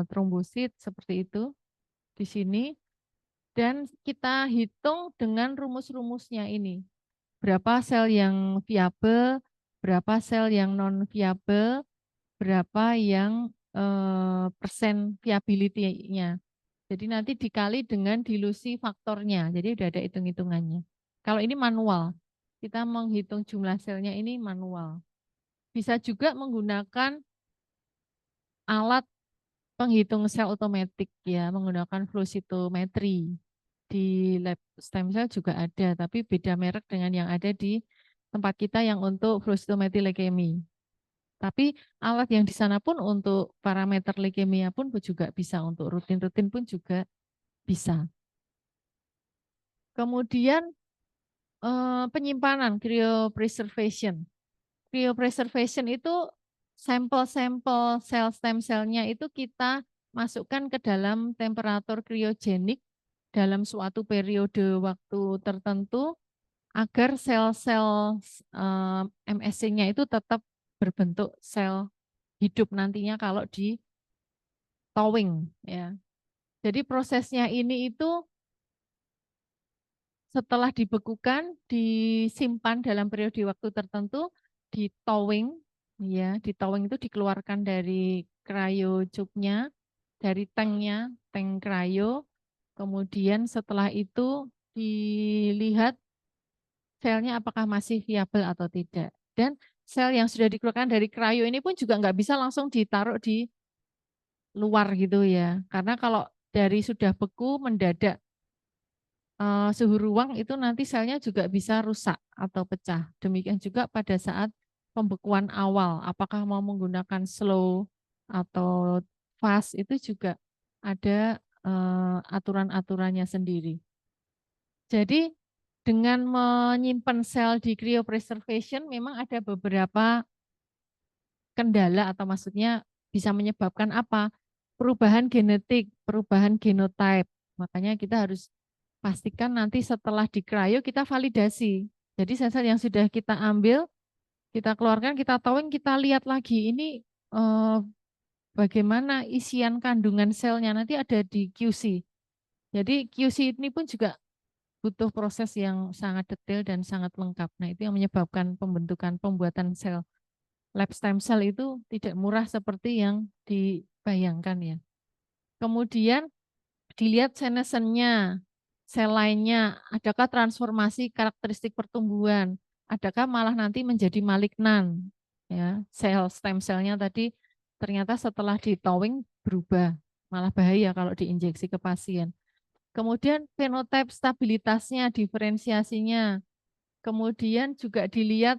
trombosit seperti itu di sini. Dan kita hitung dengan rumus-rumusnya ini. Berapa sel yang viable, berapa sel yang non-viable, berapa yang persen viability-nya. Jadi nanti dikali dengan dilusi faktornya. Jadi udah ada hitung-hitungannya. Kalau ini manual, kita menghitung jumlah selnya ini manual. Bisa juga menggunakan alat penghitung sel otomatis ya, menggunakan flow cytometry. Di lab stem cell juga ada, tapi beda merek dengan yang ada di tempat kita yang untuk flow cytometry leukemia. Tapi alat yang di sana pun untuk parameter leukemia pun juga bisa, untuk rutin-rutin pun juga bisa. Kemudian penyimpanan cryopreservation. Cryopreservation itu sampel-sampel sel stem cell-nya itu kita masukkan ke dalam temperatur kriogenik dalam suatu periode waktu tertentu agar sel-sel MSC-nya itu tetap berbentuk sel hidup nantinya kalau di thawing ya. Jadi prosesnya ini itu setelah dibekukan, disimpan dalam periode waktu tertentu, di thawing, ya, di thawing itu dikeluarkan dari cryo tube-nya, dari tanknya, tank cryo, kemudian setelah itu dilihat selnya apakah masih viable atau tidak. Dan sel yang sudah dikeluarkan dari cryo ini pun juga nggak bisa langsung ditaruh di luar gitu ya, karena kalau dari sudah beku mendadak suhu ruang itu nanti selnya juga bisa rusak atau pecah. Demikian juga pada saat pembekuan awal, apakah mau menggunakan slow atau fast itu juga ada aturan-aturannya sendiri. Jadi dengan menyimpan sel di cryopreservation memang ada beberapa kendala atau maksudnya bisa menyebabkan apa? Perubahan genetik, perubahan genotype. Makanya kita harus pastikan nanti setelah di cryo kita validasi. Jadi sel-sel yang sudah kita ambil, kita keluarkan, kita towing, kita lihat lagi ini bagaimana isian kandungan selnya nanti ada di QC. Jadi QC ini pun juga butuh proses yang sangat detail dan sangat lengkap. Nah, itu yang menyebabkan pembuatan sel lab stem cell itu tidak murah seperti yang dibayangkan ya. Kemudian dilihat senescence-nya, sel lainnya, adakah transformasi karakteristik pertumbuhan, adakah malah nanti menjadi malignan. Ya, sel stem cell-nya tadi ternyata setelah di thawing berubah, malah bahaya kalau diinjeksi ke pasien. Kemudian fenotipe stabilitasnya, diferensiasinya, kemudian juga dilihat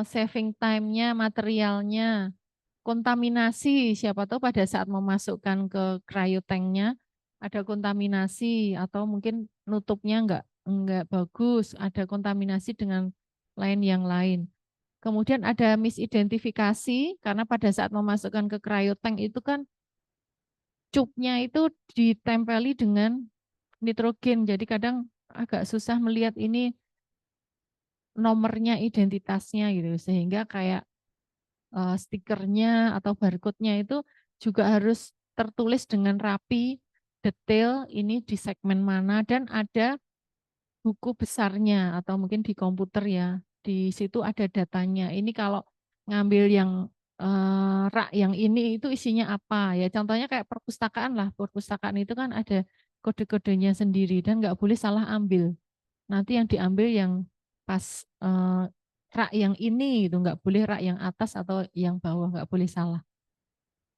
saving time-nya, materialnya, kontaminasi, siapa tahu pada saat memasukkan ke cryotank-nya ada kontaminasi atau mungkin nutupnya enggak bagus, ada kontaminasi dengan lain yang lain. Kemudian ada misidentifikasi karena pada saat memasukkan ke cryotank itu kan cupnya itu ditempeli dengan nitrogen, jadi kadang agak susah melihat ini nomornya, identitasnya gitu, sehingga kayak stikernya atau barcode-nya itu juga harus tertulis dengan rapi, detail, ini di segmen mana, dan ada buku besarnya atau mungkin di komputer ya, di situ ada datanya. Ini kalau ngambil yang rak yang ini itu isinya apa ya, contohnya kayak perpustakaan lah, perpustakaan itu kan ada kode-kodenya sendiri dan nggak boleh salah ambil. Nanti yang diambil yang pas rak yang ini gitu, nggak boleh rak yang atas atau yang bawah, nggak boleh salah.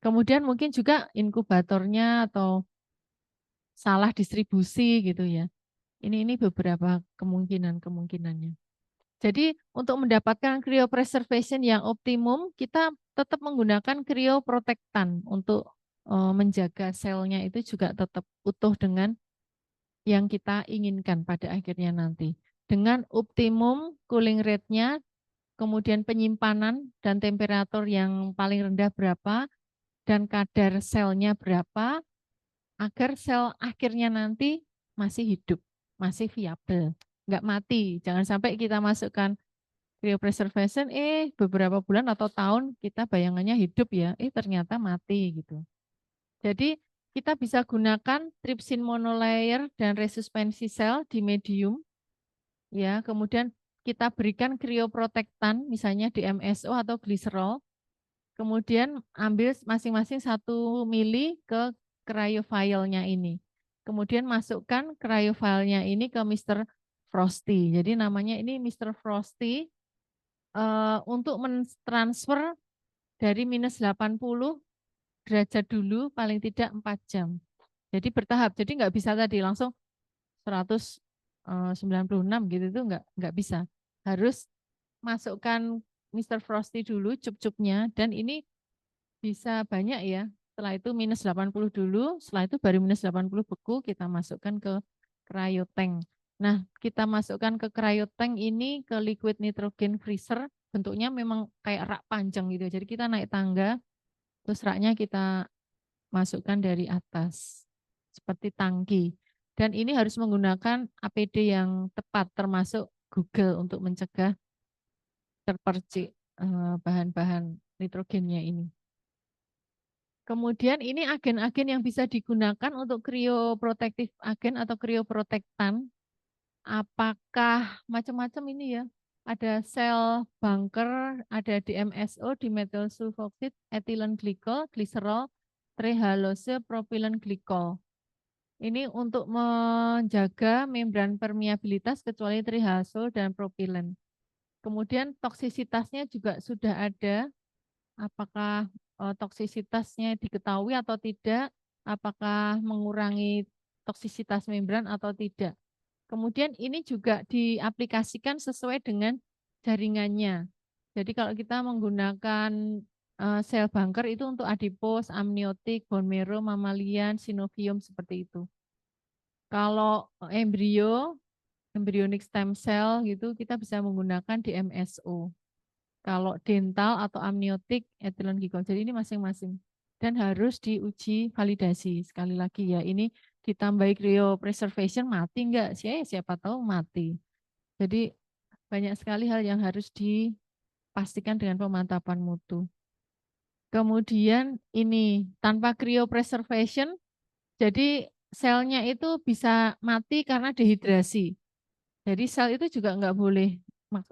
Kemudian mungkin juga inkubatornya atau salah distribusi gitu ya. Ini beberapa kemungkinannya. Jadi untuk mendapatkan cryopreservation yang optimum, kita tetap menggunakan cryoprotectant untuk menjaga selnya itu juga tetap utuh dengan yang kita inginkan pada akhirnya nanti. Dengan optimum cooling rate-nya, kemudian penyimpanan dan temperatur yang paling rendah berapa, dan kadar selnya berapa, agar sel akhirnya nanti masih hidup, masih viable, nggak mati. Jangan sampai kita masukkan cryopreservation, beberapa bulan atau tahun kita bayangannya hidup ya, ternyata mati gitu. Jadi kita bisa gunakan trypsin monolayer dan resuspensi sel di medium, ya. Kemudian kita berikan cryoprotectant, misalnya di MSO atau gliserol. Kemudian ambil masing-masing 1 mili ke cryovialnya ini. Kemudian masukkan cryovialnya ini ke Mr. Frosty. Jadi namanya ini Mr. Frosty untuk mentransfer dari minus 80 derajat dulu paling tidak 4 jam. Jadi bertahap. Jadi nggak bisa tadi langsung 196 gitu itu nggak bisa. Harus masukkan Mr. Frosty dulu cup-cupnya dan ini bisa banyak ya. Setelah itu minus 80 dulu, setelah itu baru minus 80 beku kita masukkan ke cryotank. Nah, kita masukkan ke cryotank ini ke liquid nitrogen freezer, bentuknya memang kayak rak panjang gitu. Jadi kita naik tangga, terus raknya kita masukkan dari atas, seperti tangki. Dan ini harus menggunakan APD yang tepat, termasuk Google untuk mencegah terpercik bahan-bahan nitrogennya ini. Kemudian ini agen-agen yang bisa digunakan untuk cryoprotective agen atau cryoprotectant. Apakah macam-macam ini ya? Ada sel bunker, ada DMSO, dimethyl sulfoxide, ethylene glycol, glycerol, trehalose, propylene glycol. Ini untuk menjaga membran permeabilitas kecuali trihalosol dan propilen. Kemudian toksisitasnya juga sudah ada. Apakah toksisitasnya diketahui atau tidak? Apakah mengurangi toksisitas membran atau tidak? Kemudian ini juga diaplikasikan sesuai dengan jaringannya. Jadi kalau kita menggunakan sel bunker itu untuk adipos, amniotik, bone marrow, mammalian, synovium seperti itu. Kalau embryonic stem cell gitu kita bisa menggunakan di MSO. Kalau dental atau amniotik ethylene glycol. Jadi ini masing-masing dan harus diuji validasi. Sekali lagi ya, ini ditambahi cryopreservation mati enggak? Siapa tahu mati. Jadi banyak sekali hal yang harus dipastikan dengan pemantapan mutu. Kemudian ini tanpa cryopreservation, jadi selnya itu bisa mati karena dehidrasi. Jadi sel itu juga enggak boleh,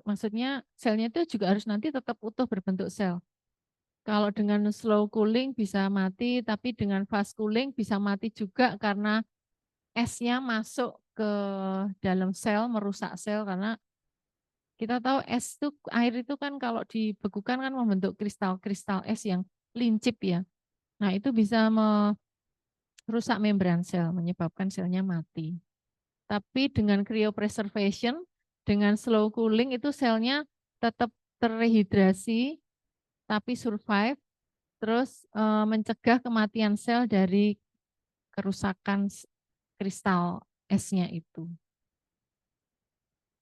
maksudnya selnya itu juga harus nanti tetap utuh berbentuk sel. Kalau dengan slow cooling bisa mati, tapi dengan fast cooling bisa mati juga karena esnya masuk ke dalam sel, merusak sel karena kita tahu es itu, air itu kan kalau dibekukan kan membentuk kristal-kristal es yang lincip ya. Nah itu bisa merusak membran sel, menyebabkan selnya mati. Tapi dengan cryopreservation, dengan slow cooling itu selnya tetap terrehidrasi, tapi survive, terus mencegah kematian sel dari kerusakan kristal esnya itu.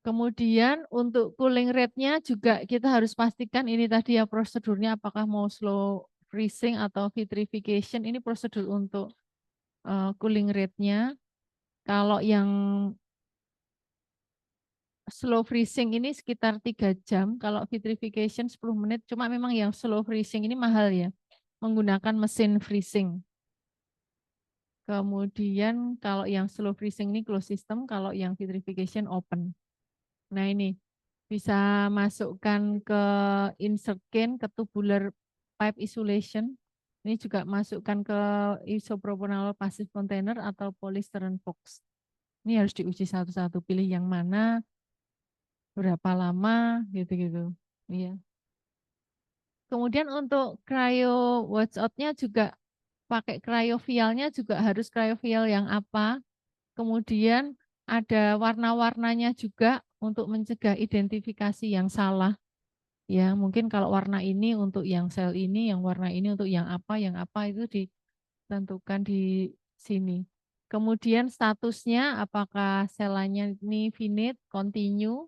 Kemudian untuk cooling rate-nya juga kita harus pastikan ini tadi ya prosedurnya apakah mau slow freezing atau vitrification. Ini prosedur untuk cooling rate-nya. Kalau yang slow freezing ini sekitar 3 jam, kalau vitrification 10 menit. Cuma memang yang slow freezing ini mahal ya, menggunakan mesin freezing. Kemudian kalau yang slow freezing ini closed system, kalau yang vitrification open. Nah ini bisa masukkan ke insert can, ke tubular pipe isolation. Ini juga masukkan ke isopropanol passive container atau polystyrene box. Ini harus diuji satu-satu, pilih yang mana. berapa lama gitu-gitu. Iya. Kemudian untuk cryo washout-nya juga pakai cryovialnya juga harus cryovial yang apa. Kemudian ada warna-warnanya juga untuk mencegah identifikasi yang salah. Ya, mungkin kalau warna ini untuk yang sel ini, yang warna ini untuk yang apa itu ditentukan di sini. Kemudian statusnya apakah selanya ini finite, continue,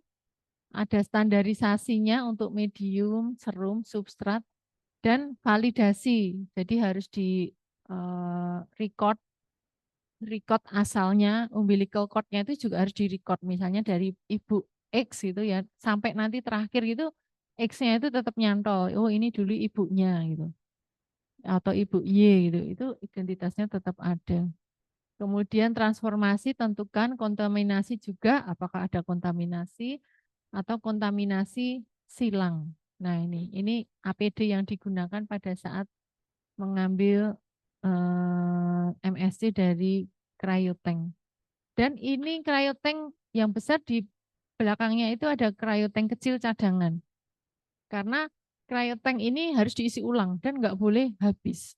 ada standarisasinya untuk medium, serum, substrat, dan validasi. Jadi harus di record asalnya, umbilical cord-nya itu juga harus di-record misalnya dari ibu X gitu ya, sampai nanti terakhir gitu X-nya itu tetap nyantol. Oh, ini dulu ibunya gitu. Atau ibu Y gitu. Itu identitasnya tetap ada. Kemudian transformasi tentukan kontaminasi juga apakah ada kontaminasi atau kontaminasi silang. Nah, ini APD yang digunakan pada saat mengambil MSC dari cryotank. Dan ini cryotank yang besar di belakangnya itu ada cryotank kecil cadangan. Karena cryotank ini harus diisi ulang dan nggak boleh habis.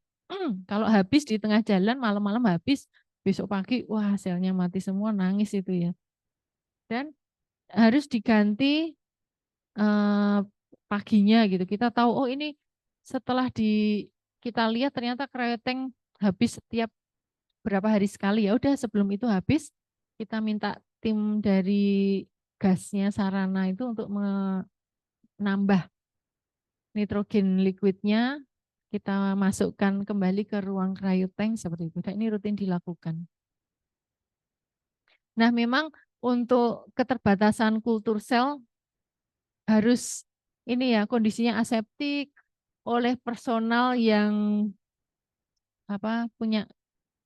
Kalau habis di tengah jalan, malam-malam habis, besok pagi, wah selnya mati semua, nangis itu ya. Dan harus diganti paginya gitu. Kita tahu, oh ini setelah kita lihat ternyata cryotank habis setiap berapa hari sekali. Ya udah sebelum itu habis, kita minta tim dari gasnya Sarana itu untuk menambah nitrogen liquidnya, kita masukkan kembali ke ruang cryotank seperti itu. Dan ini rutin dilakukan. Nah, memang untuk keterbatasan kultur sel harus ini ya kondisinya aseptik oleh personal yang punya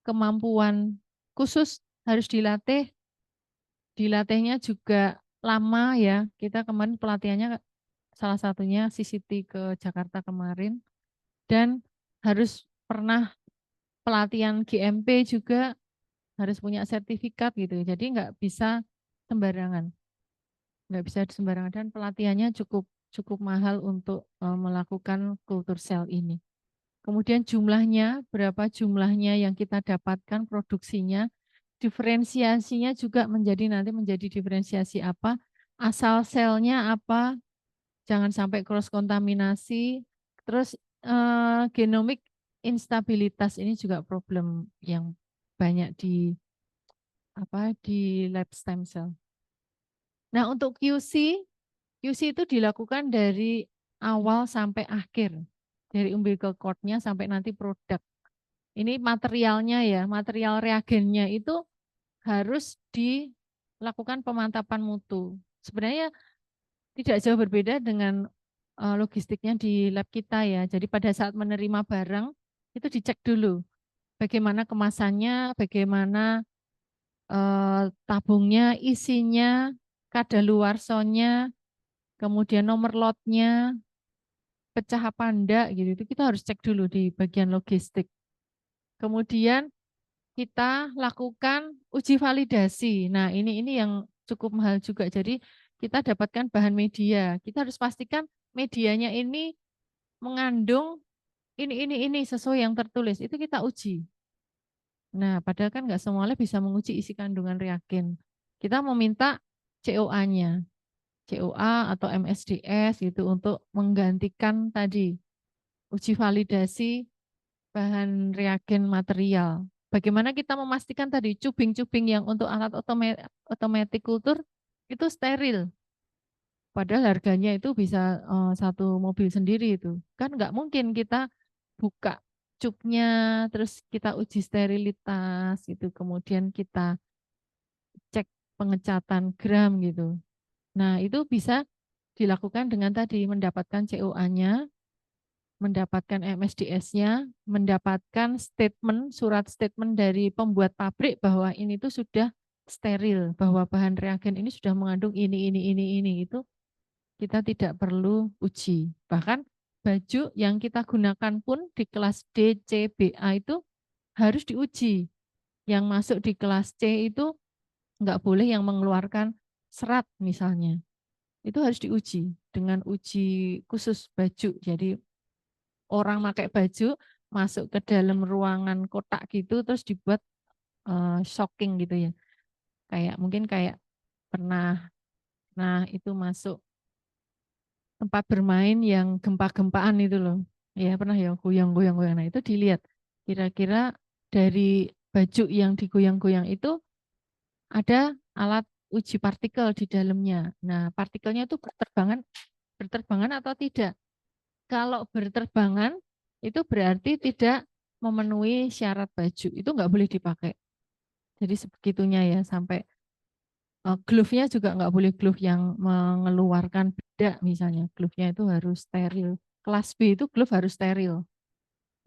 kemampuan khusus harus dilatih. Dilatihnya juga lama ya. Kita kemarin pelatihannya salah satunya CCT ke Jakarta kemarin dan harus pernah pelatihan GMP juga harus punya sertifikat gitu. Jadi nggak bisa sembarangan, nggak bisa sembarangan dan pelatihannya cukup cukup mahal untuk melakukan kultur sel ini. Kemudian jumlahnya, berapa jumlahnya yang kita dapatkan produksinya, diferensiasinya juga nanti menjadi diferensiasi apa, asal selnya apa, jangan sampai cross kontaminasi, terus genomic instabilitas ini juga problem yang banyak di lab stem cell. Nah, untuk QC itu dilakukan dari awal sampai akhir. Dari umbilical cord-nya sampai nanti produk. Ini materialnya ya, material reagennya itu harus dilakukan pemantapan mutu. Sebenarnya tidak jauh berbeda dengan logistiknya di lab kita ya. Jadi pada saat menerima barang itu dicek dulu bagaimana kemasannya, bagaimana tabungnya, isinya, kadaluarsonya, kemudian nomor lotnya, pecah apa enggak gitu. Itu kita harus cek dulu di bagian logistik. Kemudian kita lakukan uji validasi. Nah, ini yang cukup mahal juga. Jadi kita dapatkan bahan media. Kita harus pastikan medianya ini mengandung ini sesuai yang tertulis. Itu kita uji. Nah, padahal kan nggak semuanya bisa menguji isi kandungan reagen. Kita meminta COA-nya, COA atau MSDS gitu untuk menggantikan tadi uji validasi bahan reagen material. Bagaimana kita memastikan tadi cubing-cubing yang untuk alat otomatik kultur itu steril. Padahal harganya itu bisa satu mobil sendiri itu. Kan nggak mungkin kita buka cupnya, terus kita uji sterilitas gitu, kemudian kita cek pengecatan gram gitu. Nah, itu bisa dilakukan dengan tadi mendapatkan COA-nya, mendapatkan MSDS-nya, mendapatkan surat statement dari pembuat pabrik bahwa ini tuh sudah steril, bahwa bahan reagen ini sudah mengandung ini, itu kita tidak perlu uji. Bahkan baju yang kita gunakan pun di kelas D, C, B, A itu harus diuji. Yang masuk di kelas C itu nggak boleh yang mengeluarkan serat misalnya. itu harus diuji dengan uji khusus baju. Jadi orang pakai baju masuk ke dalam ruangan kotak gitu terus dibuat shocking gitu ya. Kayak mungkin kayak pernah itu masuk tempat bermain yang gempa-gempaan itu loh. Ya pernah ya goyang-goyang-goyang. Nah itu dilihat kira-kira dari baju yang digoyang-goyang itu ada alat uji partikel di dalamnya. Nah partikelnya itu berterbangan atau tidak. Kalau berterbangan itu berarti tidak memenuhi syarat baju. Itu nggak boleh dipakai. Jadi sebegitunya ya sampai glove-nya juga nggak boleh glove yang mengeluarkan bedak misalnya. Glove-nya itu harus steril. Kelas B itu glove harus steril.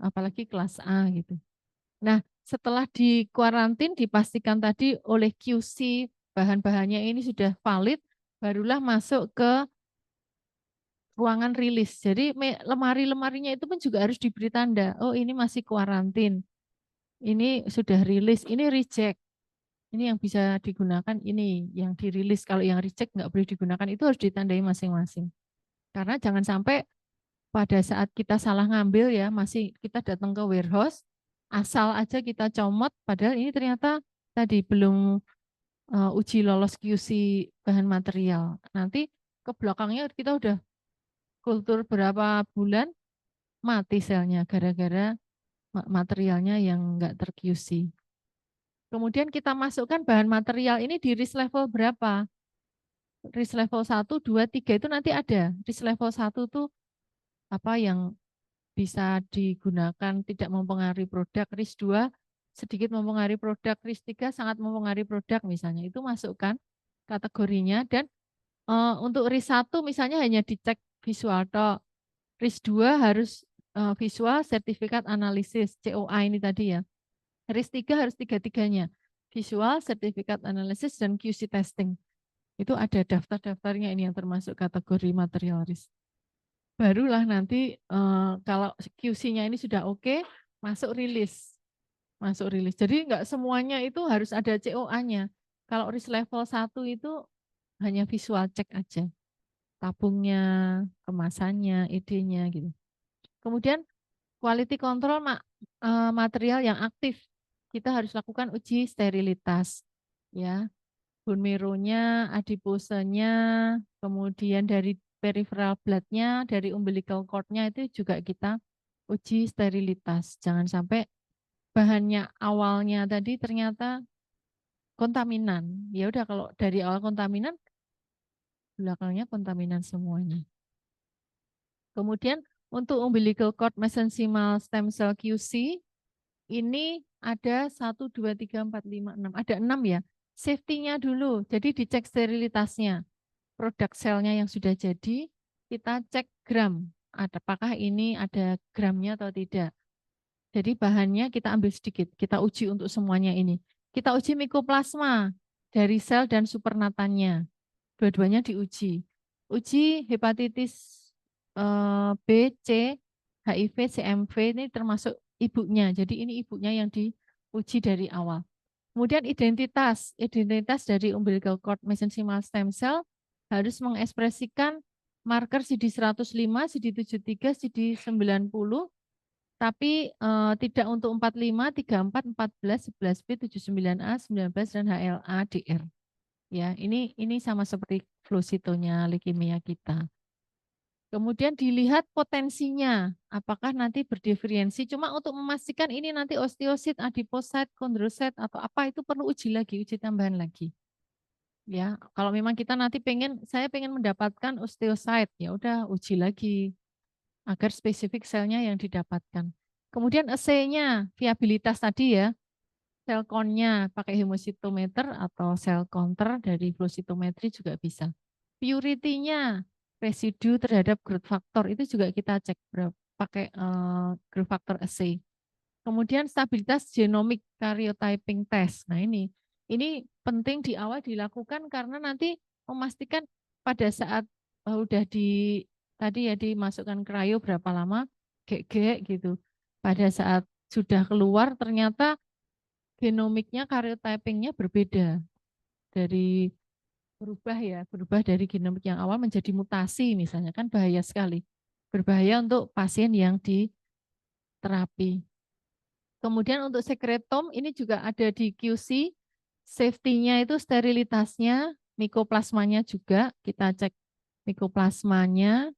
Apalagi kelas A gitu. Nah, setelah di kuarantin dipastikan tadi oleh QC bahan-bahannya ini sudah valid, barulah masuk ke ruangan rilis. Jadi lemari-lemarinya itu pun juga harus diberi tanda. Oh, ini masih kuarantin. Ini sudah rilis, ini reject. Ini yang bisa digunakan, ini yang dirilis. Kalau yang reject nggak boleh digunakan, itu harus ditandai masing-masing. Karena jangan sampai pada saat kita salah ngambil ya, masih kita datang ke warehouse, asal aja kita comot, padahal ini ternyata tadi belum uji lolos QC bahan material. Nanti ke belakangnya kita udah kultur berapa bulan, mati selnya gara-gara materialnya yang nggak ter-QC. Kemudian kita masukkan bahan material ini di risk level berapa? Risk level 1, 2, 3 itu nanti ada. Risk level 1 tuh apa yang bisa digunakan tidak mempengaruhi produk. Risk 2 sedikit mempengaruhi produk. Risk 3 sangat mempengaruhi produk misalnya. Itu masukkan kategorinya dan untuk risk 1 misalnya hanya dicek visual toh. Risk 2 harus visual sertifikat analisis COA ini tadi ya. Risk 3 harus tiga-tiganya. Visual, sertifikat analisis, dan QC testing. Itu ada daftar-daftarnya ini yang termasuk kategori material risk. Barulah nanti kalau QC-nya ini sudah oke, masuk rilis. Masuk rilis. Jadi enggak semuanya itu harus ada COA-nya. Kalau risk level 1 itu hanya visual check aja. Tabungnya, kemasannya, idenya gitu. Kemudian quality control material yang aktif. Kita harus lakukan uji sterilitas. Ya, bone marrow-nya, adiposenya, kemudian dari peripheral blood-nya, dari umbilical cord-nya itu juga kita uji sterilitas. Jangan sampai bahannya awalnya tadi ternyata kontaminan. Ya udah kalau dari awal kontaminan, belakangnya kontaminan semuanya. Kemudian untuk umbilical cord mesenchymal stem cell QC ini ada 1, 2, 3, 4, 5, 6. Ada 6 ya. Safety-nya dulu. Jadi dicek sterilitasnya. Produk selnya yang sudah jadi, kita cek gram. Apakah ini ada gramnya atau tidak. Jadi bahannya kita ambil sedikit. Kita uji untuk semuanya ini. Kita uji mikoplasma dari sel dan supernatannya. Dua-duanya diuji. Uji hepatitis B, C, HIV, CMV ini termasuk ibunya. Jadi ini ibunya yang diuji dari awal. Kemudian identitas dari umbilical cord mesenchymal stem cell harus mengekspresikan marker CD105, CD73, CD90, tapi tidak untuk 45, 34, 14, 11B, 79A, 19 dan HLA, DR. Ya, ini sama seperti flow cytonya leukemia kita. Kemudian dilihat potensinya, apakah nanti berdiferensi. Cuma untuk memastikan ini nanti osteosit, adiposit, kondrosit atau apa itu perlu uji lagi, uji tambahan lagi. Ya, kalau memang kita nanti saya pengen mendapatkan osteosit, ya udah uji lagi agar spesifik selnya yang didapatkan. Kemudian assay-nya, viabilitas tadi ya, sel count-nya pakai hemositometer atau sel counter dari flow cytometry juga bisa. Purity-nya, residu terhadap growth factor itu juga kita cek pakai growth factor assay. Kemudian stabilitas genomic karyotyping test. Nah ini penting di awal dilakukan karena nanti memastikan pada saat udah tadi ya dimasukkan cryo berapa lama, gek gitu. Pada saat sudah keluar ternyata genomiknya karyotypingnya berbeda dari berubah dari genomik yang awal menjadi mutasi misalnya, kan bahaya sekali. Berbahaya untuk pasien yang diterapi. Kemudian untuk sekretom ini juga ada di QC, safety-nya itu sterilitasnya, mikoplasmanya juga, kita cek mikoplasmanya,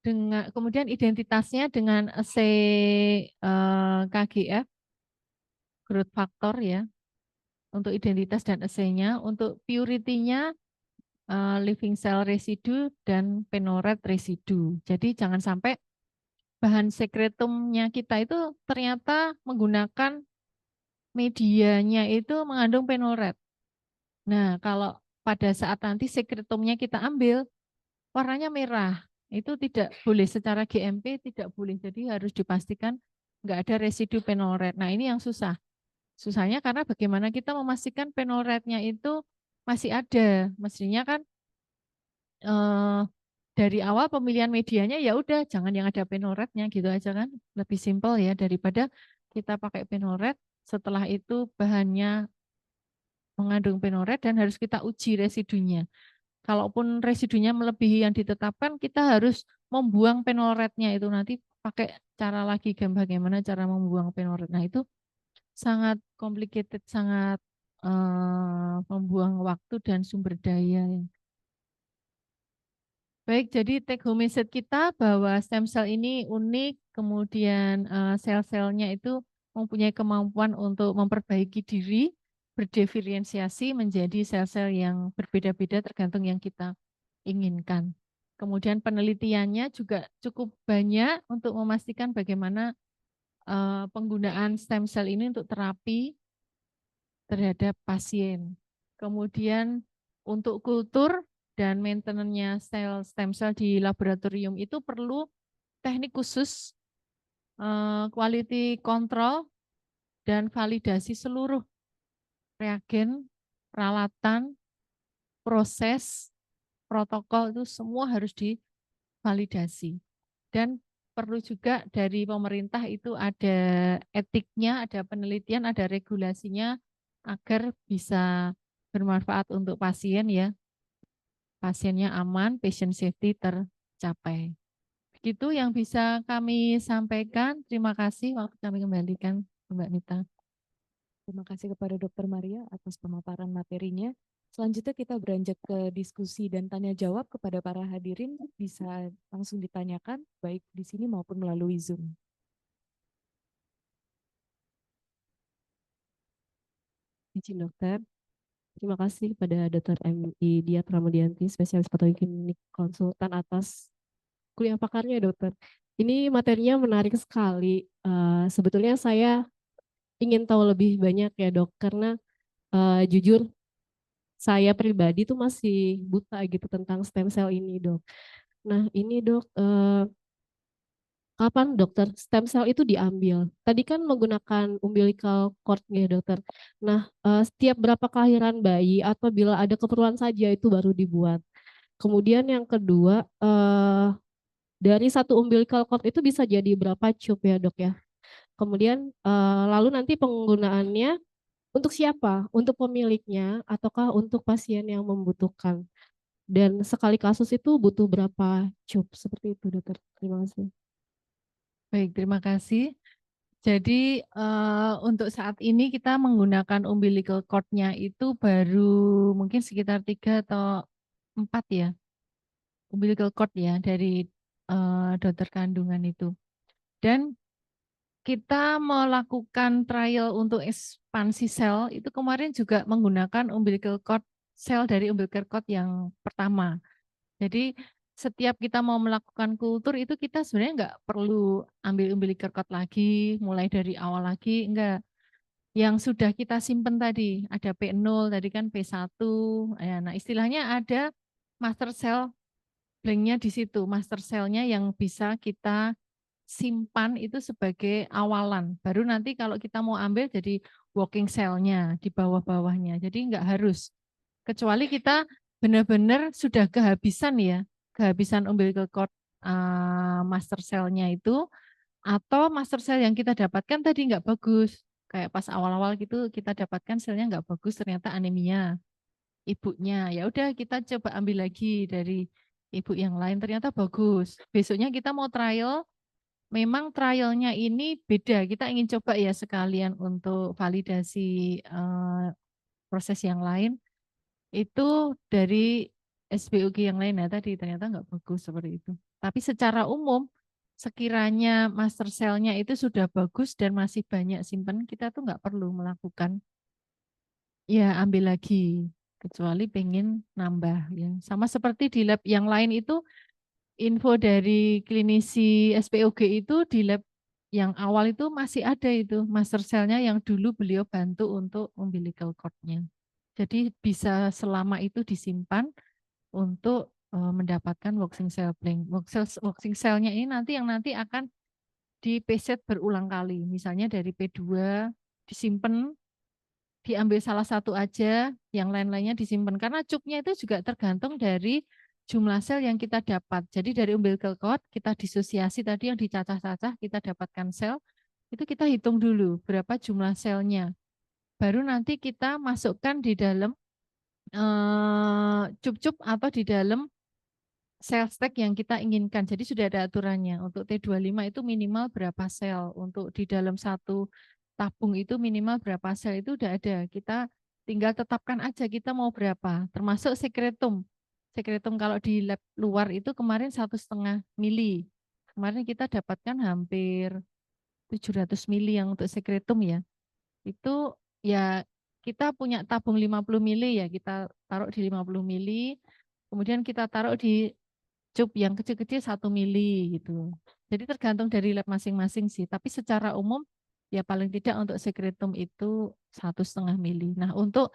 dengan kemudian identitasnya dengan assay KGF, growth factor ya, untuk identitas dan assay-nya, untuk purity-nya living cell residue dan penoret residue. Jadi jangan sampai bahan sekretumnya kita itu ternyata menggunakan medianya itu mengandung penoret. Nah, kalau pada saat nanti sekretumnya kita ambil, warnanya merah. Itu tidak boleh secara GMP, tidak boleh. Jadi harus dipastikan nggak ada residu penoret. Nah, ini yang susah. Susahnya karena bagaimana kita memastikan penoretnya itu masih ada. Mestinya kan eh, dari awal pemilihan medianya ya udah jangan yang ada penoretnya gitu aja kan. Lebih simpel ya daripada kita pakai penoret, setelah itu bahannya mengandung penoret dan harus kita uji residunya. Kalaupun residunya melebihi yang ditetapkan, kita harus membuang penoretnya itu nanti pakai cara lagi bagaimana cara membuang penoret. Nah itu sangat complicated, sangat membuang waktu dan sumber daya. Baik, jadi take home message kita bahwa stem cell ini unik, kemudian sel-selnya itu mempunyai kemampuan untuk memperbaiki diri, berdiferensiasi menjadi sel-sel yang berbeda-beda tergantung yang kita inginkan. Kemudian penelitiannya juga cukup banyak untuk memastikan bagaimana penggunaan stem cell ini untuk terapi terhadap pasien. Kemudian untuk kultur dan maintenance-nya sel stem cell di laboratorium itu perlu teknik khusus, quality control, dan validasi seluruh reagen, peralatan, proses, protokol itu semua harus divalidasi. Dan perlu juga dari pemerintah itu ada etiknya, ada penelitian, ada regulasinya agar bisa bermanfaat untuk pasien ya. Pasiennya aman, patient safety tercapai. Begitu yang bisa kami sampaikan. Terima kasih. Waktu kami kembalikan Mbak Nita. Terima kasih kepada Dr. Maria atas pemaparan materinya. Selanjutnya kita beranjak ke diskusi dan tanya jawab kepada para hadirin. Bisa langsung ditanyakan baik di sini maupun melalui Zoom. Izin dokter, terima kasih kepada Dr. MI Diah Pramudianti, spesialis patologi klinik konsultan atas kuliah pakarnya dokter. Ini materinya menarik sekali. Sebetulnya saya ingin tahu lebih banyak ya dok, karena jujur saya pribadi tuh masih buta gitu tentang stem cell ini dok. Nah ini dok, kapan dokter stem cell itu diambil? Tadi kan menggunakan umbilical cord ya dokter. Nah, setiap berapa kelahiran bayi atau bila ada keperluan saja itu baru dibuat. Kemudian yang kedua, dari satu umbilical cord itu bisa jadi berapa tube ya dok ya? Kemudian lalu nanti penggunaannya untuk siapa? Untuk pemiliknya ataukah untuk pasien yang membutuhkan? Dan sekali kasus itu butuh berapa tube? Seperti itu dokter. Terima kasih. Baik, terima kasih. Jadi untuk saat ini kita menggunakan umbilical cord-nya itu baru mungkin sekitar 3 atau 4 ya. Umbilical cord ya dari dokter kandungan itu. Dan kita melakukan trial untuk ekspansi sel itu kemarin juga menggunakan umbilical cord sel dari umbilical cord yang pertama. Jadi setiap kita mau melakukan kultur itu kita sebenarnya nggak perlu ambil umbilical cord lagi, mulai dari awal lagi, enggak. Yang sudah kita simpan tadi, ada P0, tadi kan P1, ya, nah istilahnya ada master cell blanknya di situ, master cell-nya yang bisa kita simpan itu sebagai awalan. Baru nanti kalau kita mau ambil jadi working cell-nya di bawah-bawahnya. Jadi enggak harus. Kecuali kita benar-benar sudah kehabisan ya, kehabisan umbilical cord master cell-nya itu, atau master cell yang kita dapatkan tadi enggak bagus. Kayak pas awal-awal gitu kita dapatkan selnya enggak bagus, ternyata anemia. ibunya. Ya udah kita coba ambil lagi dari ibu yang lain, ternyata bagus. Besoknya kita mau trial, memang trialnya ini beda. Kita ingin coba ya sekalian untuk validasi proses yang lain. Itu dari SBOG yang lain, nah tadi ternyata nggak bagus seperti itu. Tapi secara umum, sekiranya master cell-nya itu sudah bagus dan masih banyak simpan, kita tuh nggak perlu melakukan ya ambil lagi, kecuali pengen nambah ya. Sama seperti di lab yang lain itu, info dari klinisi SPOG itu di lab yang awal itu masih ada itu master cell-nya yang dulu beliau bantu untuk umbilical cord-nya. Jadi bisa selama itu disimpan untuk mendapatkan waxing cell blank. Waxing cell-nya ini nanti yang nanti akan di peset berulang kali. Misalnya dari P2 disimpan, diambil salah satu aja, yang lain-lainnya disimpan. Karena cupnya itu juga tergantung dari jumlah sel yang kita dapat. Jadi dari umbilical cord kita disosiasi tadi yang dicacah-cacah, kita dapatkan sel, itu kita hitung dulu berapa jumlah selnya. Baru nanti kita masukkan di dalam cup-cup atau di dalam sel stack yang kita inginkan. Jadi sudah ada aturannya. Untuk T25 itu minimal berapa sel. Untuk di dalam satu tabung itu minimal berapa sel itu udah ada. Kita tinggal tetapkan aja kita mau berapa. Termasuk sekretum. Sekretum kalau di lab luar itu kemarin 1,5 mili. Kemarin kita dapatkan hampir 700 mili yang untuk sekretum ya. Itu ya kita punya tabung 50 mili ya, kita taruh di 50 mili. Kemudian kita taruh di cup yang kecil-kecil 1 mili gitu. Jadi tergantung dari lab masing-masing sih. Tapi secara umum ya paling tidak untuk sekretum itu 1,5 mili. Nah untuk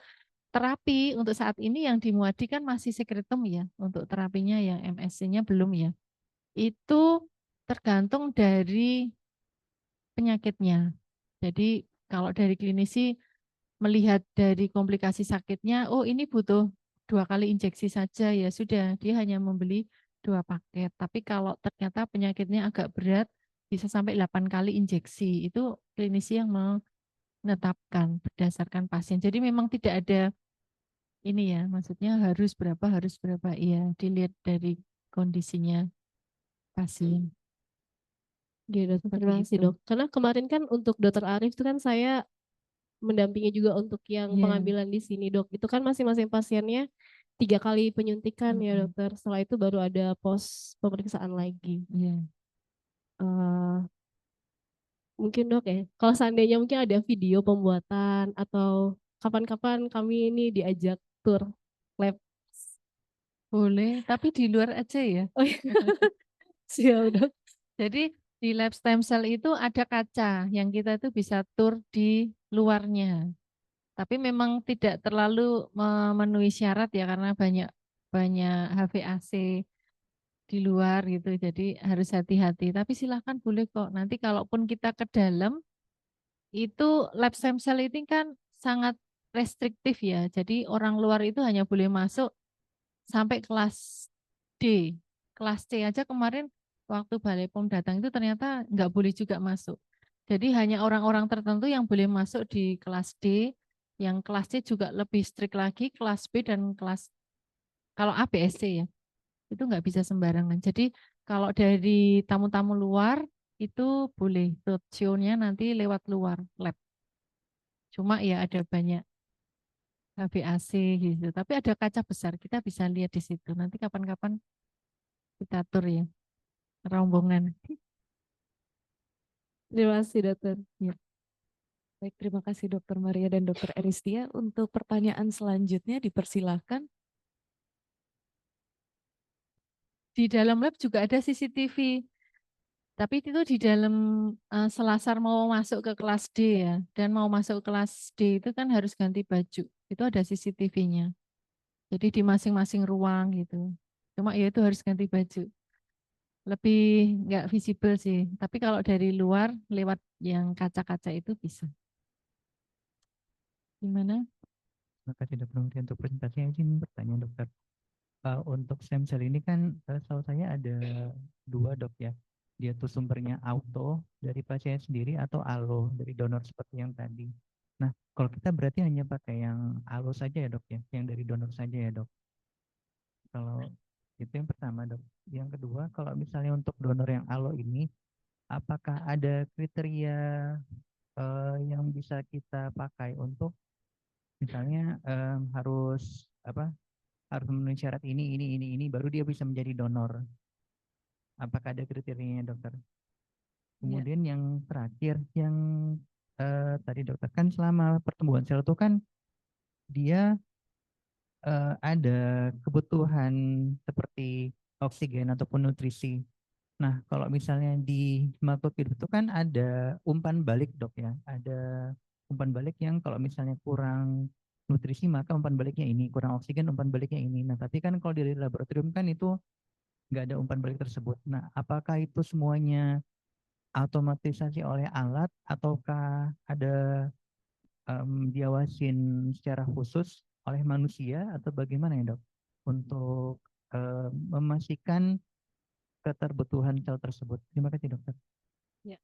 terapi untuk saat ini yang di Muadi kan masih sekretum ya. Untuk terapinya yang MSC-nya belum ya. Itu tergantung dari penyakitnya. Jadi kalau dari klinisi melihat dari komplikasi sakitnya, oh ini butuh 2 kali injeksi saja ya sudah, dia hanya membeli 2 paket. Tapi kalau ternyata penyakitnya agak berat, bisa sampai 8 kali injeksi. Itu klinisi yang menetapkan berdasarkan pasien. Jadi memang tidak ada ini ya, maksudnya harus berapa, iya dilihat dari kondisinya pasien. Gitu, Seperti terima kasih itu. dok. Karena kemarin kan untuk dokter Arif itu kan saya mendampingi juga untuk yang Iya. pengambilan di sini dok. Itu kan masing-masing pasiennya 3 kali penyuntikan ya Mm-mm. dokter. Setelah itu baru ada pos pemeriksaan lagi. Iya. Eh, mungkin dok ya, kalau seandainya mungkin ada video pembuatan atau kapan-kapan kami ini diajak tur lab. Boleh, tapi di luar aja ya. Oh iya, siap dok. Jadi di lab stem cell itu ada kaca yang kita itu bisa tur di luarnya. Tapi memang tidak terlalu memenuhi syarat ya karena banyak banyak HVAC di luar gitu. Jadi harus hati-hati. Tapi silahkan boleh kok. Nanti kalaupun kita ke dalam itu lab stem cell ini kan sangat restriktif ya. Jadi orang luar itu hanya boleh masuk sampai kelas D. Kelas C aja kemarin waktu Balai POM datang itu ternyata nggak boleh juga masuk. Jadi hanya orang-orang tertentu yang boleh masuk di kelas D, yang kelas C juga lebih strict lagi, kelas B dan kelas, kalau A, B, S, C ya, itu nggak bisa sembarangan. Jadi kalau dari tamu-tamu luar, itu boleh roadshow-nya nanti lewat luar lab. Cuma ya ada banyak HVAC gitu. Tapi ada kaca besar, kita bisa lihat di situ. Nanti kapan-kapan kita tur ya, rombongan. Terima kasih dokter. Ya. Baik, terima kasih Dokter Maria dan Dokter Eristia. Untuk pertanyaan selanjutnya dipersilahkan. Di dalam lab juga ada CCTV, tapi itu di dalam selasar mau masuk ke kelas D ya, dan mau masuk kelas D itu kan harus ganti baju. Itu ada CCTV-nya. Jadi di masing-masing ruang gitu. Cuma ya itu harus ganti baju. Lebih nggak visible sih. Tapi kalau dari luar lewat yang kaca-kaca itu bisa. Gimana? Terima kasih dokter Mutia untuk presentasinya. Izin bertanya dokter. Untuk stem cell ini kan setahu saya ada 2 dok ya. Dia tuh sumbernya auto dari pasien sendiri atau allo dari donor seperti yang tadi. Nah, kalau kita berarti hanya pakai yang allo saja ya dok ya, yang dari donor saja ya dok. Kalau itu yang pertama dok. Yang kedua, kalau misalnya untuk donor yang allo ini, apakah ada kriteria yang bisa kita pakai untuk misalnya harus apa? Harus memenuhi syarat ini, baru dia bisa menjadi donor. Apakah ada kriterianya dokter? Ya. Kemudian yang terakhir, yang tadi dokter kan selama pertumbuhan sel itu kan dia ada kebutuhan seperti oksigen ataupun nutrisi. Nah, kalau misalnya di makhluk hidup itu kan ada umpan balik dok ya, ada umpan balik yang kalau misalnya kurang nutrisi maka umpan baliknya ini, kurang oksigen umpan baliknya ini. Nah, tapi kan kalau di laboratorium kan itu nggak ada umpan balik tersebut. Nah, apakah itu semuanya otomatisasi oleh alat ataukah ada diawasin secara khusus oleh manusia atau bagaimana ya dok untuk memastikan keterbutuhan sel tersebut. Terima kasih dokter. Ya.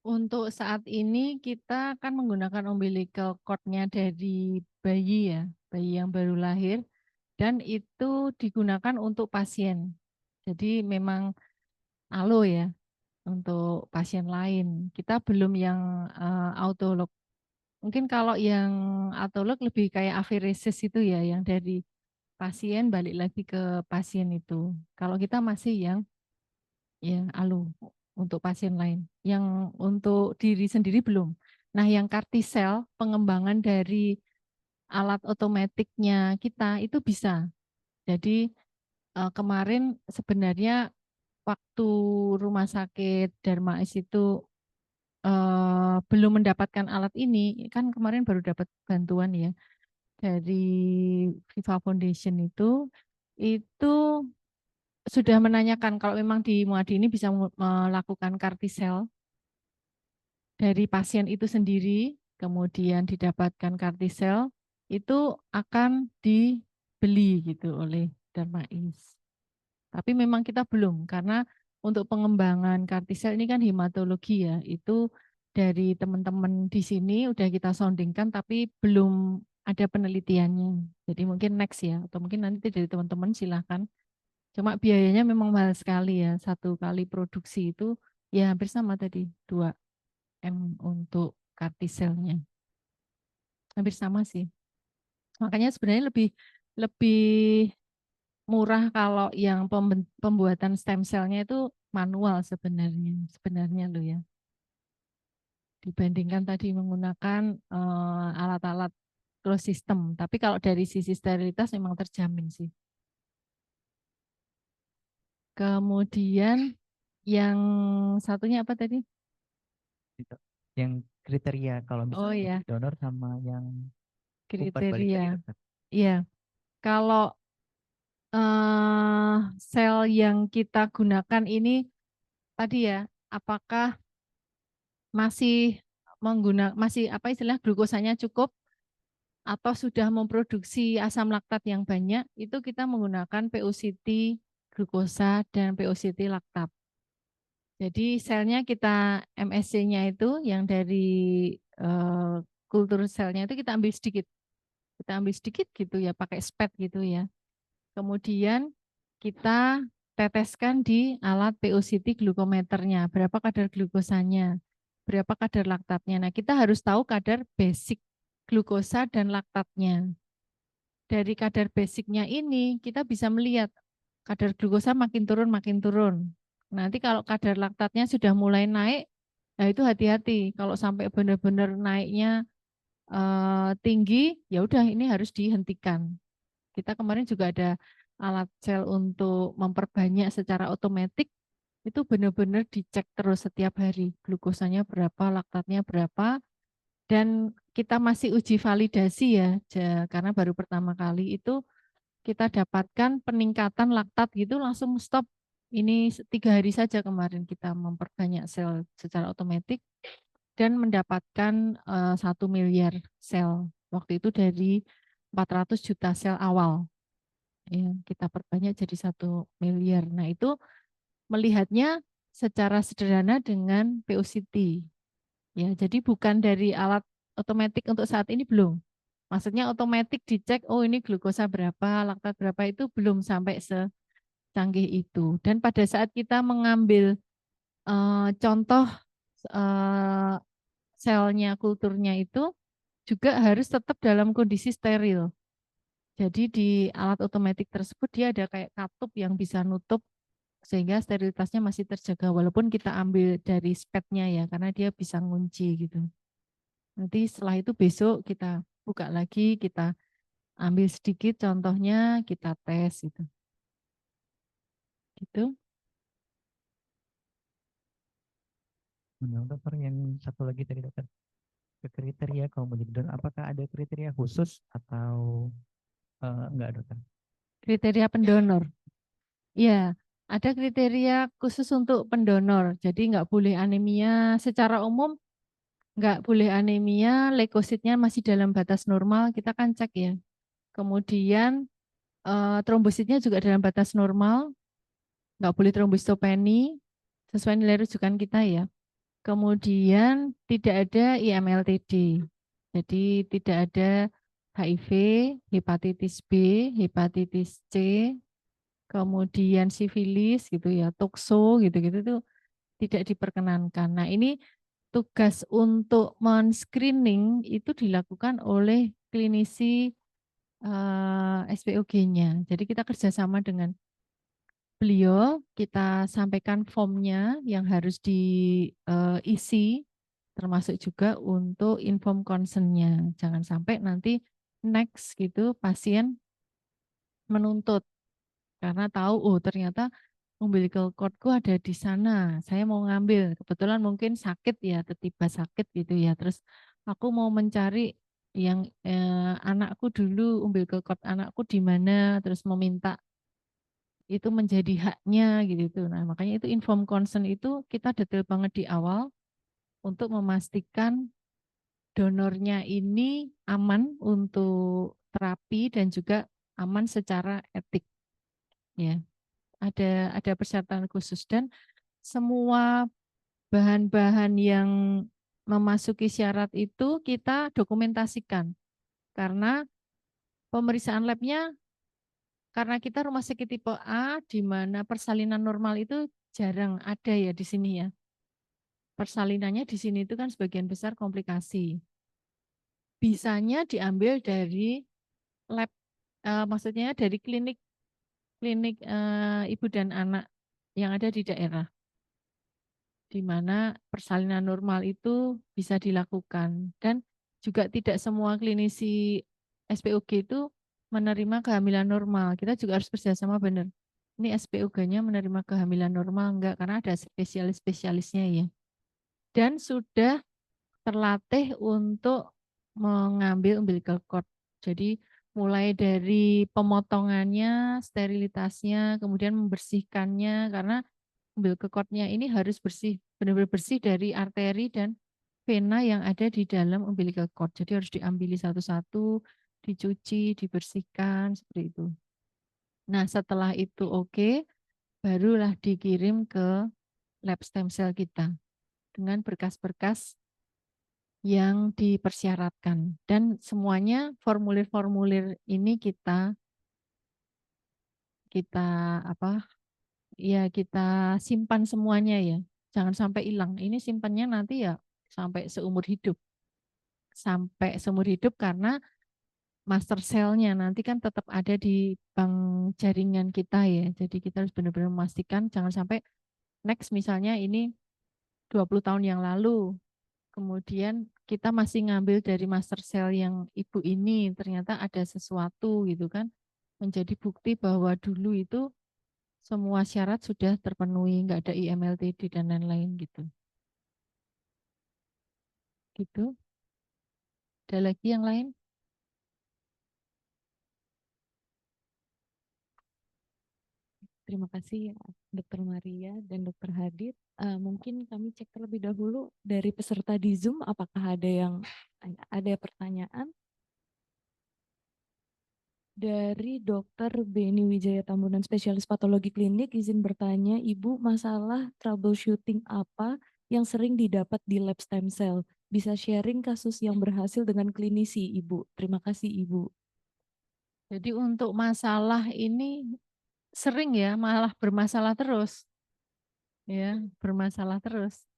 Untuk saat ini kita kan menggunakan umbilical cord-nya dari bayi ya, bayi yang baru lahir, dan itu digunakan untuk pasien. Jadi memang allo ya untuk pasien lain. Kita belum yang autolog. Mungkin kalau yang autolog lebih kayak aferesis itu ya, yang dari pasien balik lagi ke pasien itu. Kalau kita masih yang ya allo untuk pasien lain. Yang untuk diri sendiri belum. Nah, yang kartisel pengembangan dari alat otomatiknya kita itu bisa. Jadi kemarin sebenarnya waktu rumah sakit Darmais itu belum mendapatkan alat ini, kan kemarin baru dapat bantuan ya dari Viva Foundation itu sudah menanyakan kalau memang di Muadi ini bisa melakukan kartisel dari pasien itu sendiri, kemudian didapatkan kartisel, itu akan dibeli gitu oleh Darmais. Tapi memang kita belum, karena untuk pengembangan kartisel ini kan hematologi ya, itu dari teman-teman di sini udah kita soundingkan, tapi belum ada penelitiannya. Jadi mungkin next ya, atau mungkin nanti dari teman-teman silahkan. Cuma biayanya memang mahal sekali ya, satu kali produksi itu ya hampir sama tadi, 2M untuk kartiselnya. Hampir sama sih. Makanya sebenarnya lebih lebih murah kalau yang pembuatan stem cell-nya itu manual sebenarnya loh ya. Dibandingkan tadi menggunakan alat-alat closed system. Tapi kalau dari sisi sterilitas memang terjamin sih. Kemudian yang satunya apa tadi? Yang kriteria kalau Oh misalnya ya, donor sama yang umpan balik tadi kriteria. dokter. Iya, kalau sel yang kita gunakan ini tadi ya, apakah masih apa istilah glukosanya cukup atau sudah memproduksi asam laktat yang banyak, itu kita menggunakan POCT glukosa dan POCT laktat. Jadi selnya kita MSC-nya itu yang dari kultur selnya itu kita ambil sedikit. Kita ambil sedikit gitu ya, pakai spet gitu ya. Kemudian kita teteskan di alat POCT glukometernya, berapa kadar glukosanya, berapa kadar laktatnya. Nah, kita harus tahu kadar basic glukosa dan laktatnya. Dari kadar basicnya ini, kita bisa melihat kadar glukosa makin turun, makin turun. Nanti kalau kadar laktatnya sudah mulai naik, nah itu hati-hati. Kalau sampai benar-benar naiknya tinggi, ya udah ini harus dihentikan. Kita kemarin juga ada alat sel untuk memperbanyak secara otomatis, itu benar-benar dicek terus setiap hari. Glukosanya berapa, laktatnya berapa, dan kita masih uji validasi ya, karena baru pertama kali itu kita dapatkan peningkatan laktat gitu langsung stop. Ini 3 hari saja kemarin kita memperbanyak sel secara otomatis dan mendapatkan 1 miliar sel. Waktu itu dari 400 juta sel awal. Ya, kita perbanyak jadi 1 miliar. Nah itu melihatnya secara sederhana dengan POCT. Ya, jadi bukan dari alat otomatik untuk saat ini belum. Maksudnya otomatis dicek, oh ini glukosa berapa, laktat berapa, itu belum sampai secanggih itu. Dan pada saat kita mengambil contoh eh, selnya, kulturnya itu juga harus tetap dalam kondisi steril. Jadi di alat otomatis tersebut dia ada kayak katup yang bisa nutup sehingga sterilitasnya masih terjaga walaupun kita ambil dari spetnya ya, karena dia bisa ngunci gitu. Nanti setelah itu besok kita buka lagi, kita ambil sedikit contohnya, kita tes gitu. Gitu. Nah, dokter, yang satu lagi tadi dokter, kriteria kalau mau jadi donor, apakah ada kriteria khusus atau enggak dokter? Kriteria pendonor. Ya, ada kriteria khusus untuk pendonor. Jadi nggak boleh anemia secara umum, nggak boleh anemia, leukositnya masih dalam batas normal, kita kan cek ya. Kemudian trombositnya juga dalam batas normal, nggak boleh trombositopeni, sesuai nilai rujukan kita ya. Kemudian tidak ada IMLTD, jadi tidak ada HIV, hepatitis B, hepatitis C, kemudian sifilis gitu ya, tokso gitu-gitu itu tidak diperkenankan. Nah ini tugas untuk men-screening itu dilakukan oleh klinisi SPOG-nya. Jadi kita kerjasama dengan beliau, kita sampaikan formnya yang harus diisi, termasuk juga untuk inform concern-nya. Jangan sampai nanti next gitu pasien menuntut karena tahu oh ternyata umbilical cord-ku ada di sana. Saya mau ngambil, kebetulan mungkin sakit ya, tiba-tiba sakit gitu ya. Terus aku mau mencari yang anakku dulu, umbilical cord anakku di mana, terus meminta itu menjadi haknya gitu. Nah, makanya itu inform consent itu kita detail banget di awal untuk memastikan donornya ini aman untuk terapi dan juga aman secara etik ya. Ada persyaratan khusus dan semua bahan-bahan yang memasuki syarat itu kita dokumentasikan karena pemeriksaan labnya karena kita rumah sakit tipe A di mana persalinan normal itu jarang ada ya di sini ya. Persalinannya di sini itu kan sebagian besar komplikasi. Bisanya diambil dari lab, maksudnya dari klinik ibu dan anak yang ada di daerah, di mana persalinan normal itu bisa dilakukan dan juga tidak semua klinisi SPOG itu menerima kehamilan normal. Kita juga harus bekerjasama benar. Ini SPOG-nya menerima kehamilan normal enggak karena ada spesialis-spesialisnya ya. Dan sudah terlatih untuk mengambil umbilical cord. Jadi mulai dari pemotongannya, sterilitasnya, kemudian membersihkannya karena umbilical cord-nya ini harus bersih, benar-benar bersih dari arteri dan vena yang ada di dalam umbilical cord. Jadi harus diambil satu-satu, dicuci, dibersihkan seperti itu. Nah, setelah itu oke, barulah dikirim ke lab stem cell kita dengan berkas-berkas yang dipersyaratkan dan semuanya formulir-formulir ini kita apa ya kita simpan semuanya ya, jangan sampai hilang. Ini simpannya nanti ya sampai seumur hidup, karena master cell-nya nanti kan tetap ada di bank jaringan kita ya. Jadi kita harus benar-benar memastikan jangan sampai next misalnya ini 20 tahun yang lalu kemudian kita masih ngambil dari master cell yang ibu ini, ternyata ada sesuatu gitu kan, menjadi bukti bahwa dulu itu semua syarat sudah terpenuhi, nggak ada IMLTD dan lain-lain gitu. Gitu. Ada lagi yang lain? Terima kasih Dr. Maria dan Dr. Hadid. Mungkin kami cek terlebih dahulu dari peserta di Zoom apakah ada pertanyaan. Dari Dr. Beni Wijaya Tambunan, spesialis patologi klinik, izin bertanya, Ibu, masalah troubleshooting apa yang sering didapat di lab stem cell? bisa sharing kasus yang berhasil dengan klinisi, Ibu. Terima kasih, Ibu. Jadi untuk masalah ini sering ya, malah bermasalah terus. Ya, bermasalah terus.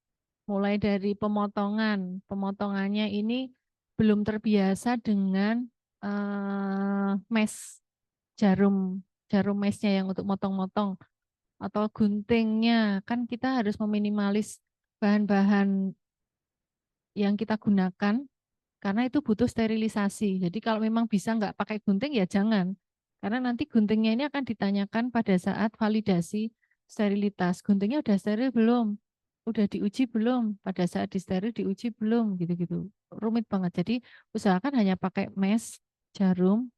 Mulai dari pemotongannya ini belum terbiasa dengan mesh, jarum meshnya yang untuk motong-motong atau guntingnya. Kan kita harus meminimalis bahan-bahan yang kita gunakan karena itu butuh sterilisasi. Jadi kalau memang bisa nggak pakai gunting ya jangan. Karena nanti guntingnya ini akan ditanyakan pada saat validasi sterilitas. Guntingnya udah steril belum? Udah diuji belum? Pada saat disteril diuji belum? Gitu-gitu. Rumit banget. Jadi usahakan hanya pakai mesh, jarum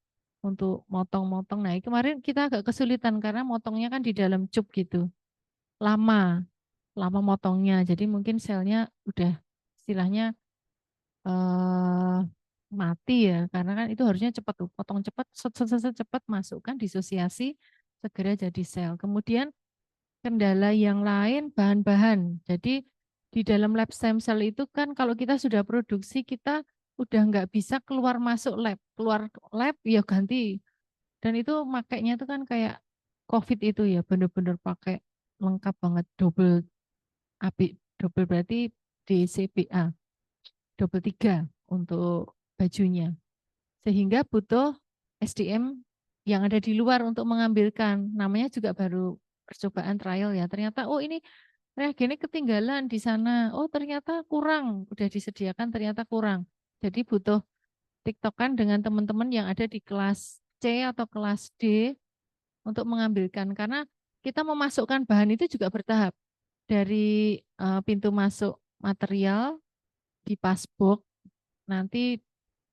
untuk motong-motong. Nah, kemarin kita agak kesulitan karena motongnya kan di dalam cup gitu. Lama motongnya. Jadi mungkin selnya udah istilahnya eh mati ya, karena kan itu harusnya cepat tuh, potong cepat, cepat masukkan disosiasi, segera jadi sel. Kemudian kendala yang lain bahan-bahan. Jadi di dalam lab stem cell itu kan kalau kita sudah produksi kita udah nggak bisa keluar lab ya ganti. Dan itu makainya itu kan kayak COVID itu ya, bener-bener pakai lengkap banget, double berarti DCBA, double 3 untuk bajunya. Sehingga butuh SDM yang ada di luar untuk mengambilkan. Namanya juga baru percobaan trial ya. Ternyata oh ini reagennya ketinggalan di sana. Oh ternyata kurang. Udah disediakan ternyata kurang. Jadi butuh tiktokan dengan teman-teman yang ada di kelas C atau kelas D untuk mengambilkan. Karena kita memasukkan bahan itu juga bertahap. Dari pintu masuk material di passbook nanti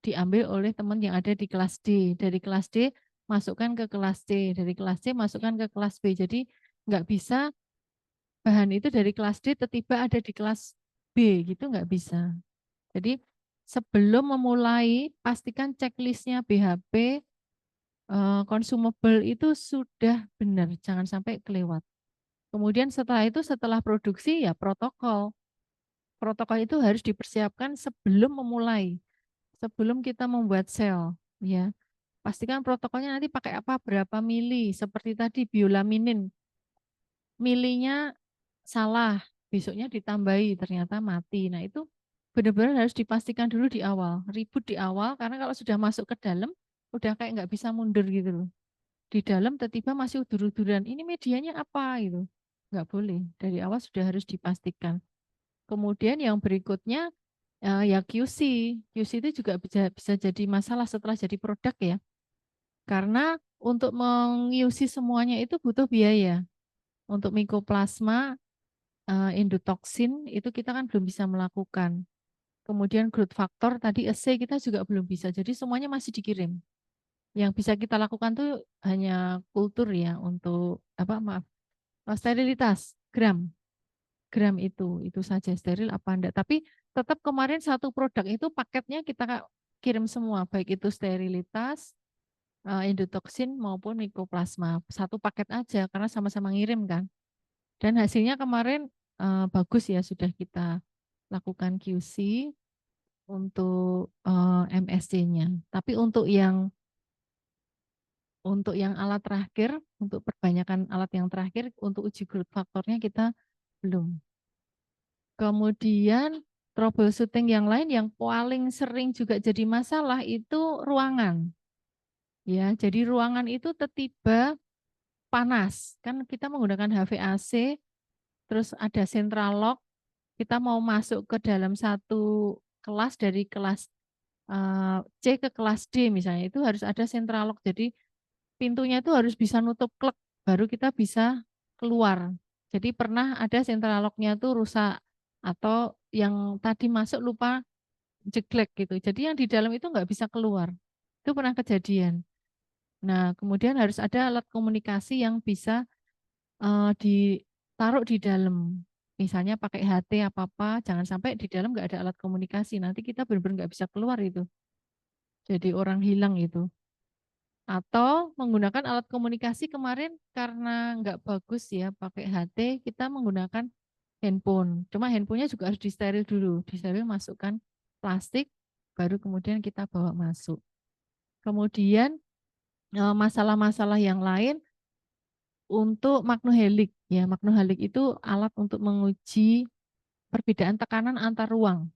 diambil oleh teman yang ada di kelas D. Dari kelas D masukkan ke kelas C, dari kelas C masukkan ke kelas B. Jadi nggak bisa bahan itu dari kelas D tiba-tiba ada di kelas B gitu, nggak bisa. Jadi sebelum memulai pastikan checklistnya BHP consumable itu sudah benar, jangan sampai kelewat. Kemudian setelah itu setelah produksi ya protokol. Protokol itu harus dipersiapkan sebelum memulai, sebelum kita membuat sel, ya. Pastikan protokolnya nanti pakai apa, berapa mili, seperti tadi biolaminin. Milinya salah, besoknya ditambahi, ternyata mati. Nah itu benar-benar harus dipastikan dulu di awal, ribut di awal, karena kalau sudah masuk ke dalam, udah kayak nggak bisa mundur gitu loh. Di dalam tiba-tiba masih udur-uduran, ini medianya apa gitu. Nggak boleh, dari awal sudah harus dipastikan. Kemudian yang berikutnya ya QC. QC itu juga bisa jadi masalah setelah jadi produk ya. Karena untuk meng-QC semuanya itu butuh biaya. Untuk mikoplasma, endotoksin itu kita kan belum bisa melakukan. Kemudian growth factor tadi assay kita juga belum bisa. Jadi semuanya masih dikirim. Yang bisa kita lakukan tuh hanya kultur ya untuk sterilitas gram itu saja steril apa enggak. Tapi tetap kemarin satu produk itu paketnya kita kirim semua, baik itu sterilitas, endotoksin maupun mikoplasma. Satu paket aja karena sama-sama ngirim kan. Dan hasilnya kemarin bagus ya, sudah kita lakukan QC untuk MSC-nya. Tapi untuk yang alat terakhir, untuk perbanyakan alat yang terakhir, untuk uji growth faktornya kita belum. Kemudian troubleshooting yang lain yang paling sering juga jadi masalah itu ruangan. Ya, jadi ruangan itu tiba-tiba panas. Kan kita menggunakan HVAC, terus ada central lock, kita mau masuk ke dalam satu kelas dari kelas C ke kelas D misalnya, itu harus ada central lock. Jadi pintunya itu harus bisa nutup klek, baru kita bisa keluar. Jadi pernah ada central lock-nya tuh rusak, atau yang tadi masuk lupa jeglek gitu. Jadi yang di dalam itu nggak bisa keluar. Itu pernah kejadian. Nah, kemudian harus ada alat komunikasi yang bisa ditaruh di dalam. Misalnya pakai HT apa-apa, jangan sampai di dalam nggak ada alat komunikasi. Nanti kita benar-benar nggak bisa keluar itu. Jadi orang hilang itu. Atau menggunakan alat komunikasi kemarin karena nggak bagus ya pakai HT, kita menggunakan handphone. Cuma handphonenya juga harus disteril dulu. Disteril masukkan plastik, baru kemudian kita bawa masuk. Kemudian masalah-masalah yang lain untuk magnohelik. Ya, magnohelik itu alat untuk menguji perbedaan tekanan antar ruang.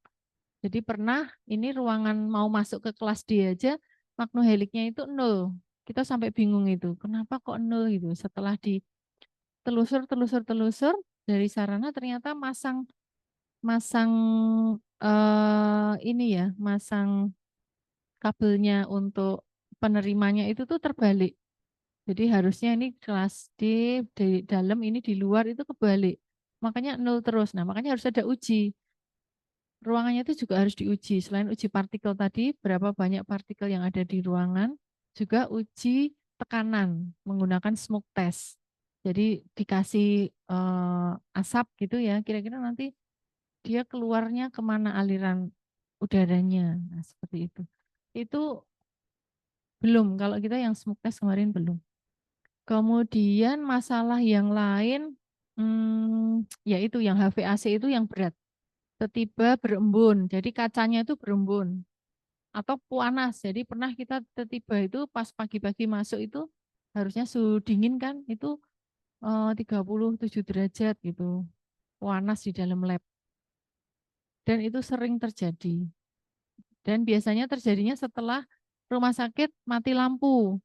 Jadi pernah ini ruangan mau masuk ke kelas D aja, magnoheliknya itu 0. Kita sampai bingung itu, kenapa kok 0 gitu. Setelah ditelusur dari sarana ternyata masang masang kabelnya untuk penerimanya itu tuh terbalik. Jadi harusnya ini kelas D di dalam, ini di luar itu kebalik. Makanya 0 terus. Nah, makanya harus ada uji. Ruangannya itu juga harus diuji. Selain uji partikel tadi, berapa banyak partikel yang ada di ruangan, juga uji tekanan menggunakan smoke test. Jadi dikasih asap gitu ya, kira-kira nanti dia keluarnya kemana aliran udaranya. Nah, seperti itu. Itu belum, kalau kita yang smoke test kemarin belum. Kemudian masalah yang lain, yaitu yang HVAC itu yang berat. Tiba-tiba berembun, jadi kacanya itu berembun. Atau panas, jadi pernah kita tiba-tiba itu pas pagi-pagi masuk itu harusnya suhu dingin kan, itu 37 derajat gitu. Panas di dalam lab. Dan itu sering terjadi. Dan biasanya terjadinya setelah rumah sakit mati lampu.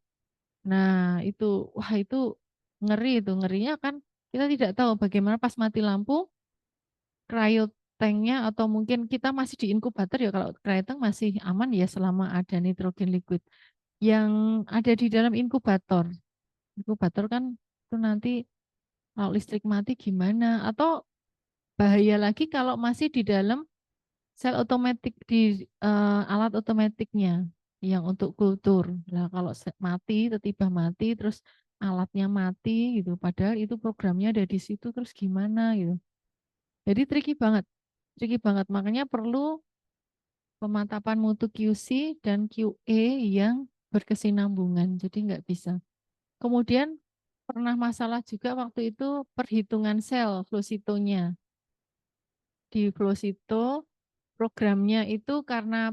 Nah, itu wah itu ngeri itu. Ngerinya kan kita tidak tahu bagaimana pas mati lampu cryotanknya atau mungkin kita masih di inkubator ya, kalau cryotank masih aman ya selama ada nitrogen liquid. Yang ada di dalam inkubator. Inkubator kan itu nanti kalau listrik mati gimana, atau bahaya lagi kalau masih di dalam sel otomatik di alat otomatiknya yang untuk kultur. Nah, kalau mati, tiba-tiba mati, terus alatnya mati gitu. Padahal itu programnya ada di situ, terus gimana gitu. Jadi tricky banget, tricky banget. Makanya perlu pemantapan mutu QC dan QA yang berkesinambungan. Jadi nggak bisa. Kemudian pernah masalah juga waktu itu perhitungan sel flow cytonya. Di flow cyto programnya itu karena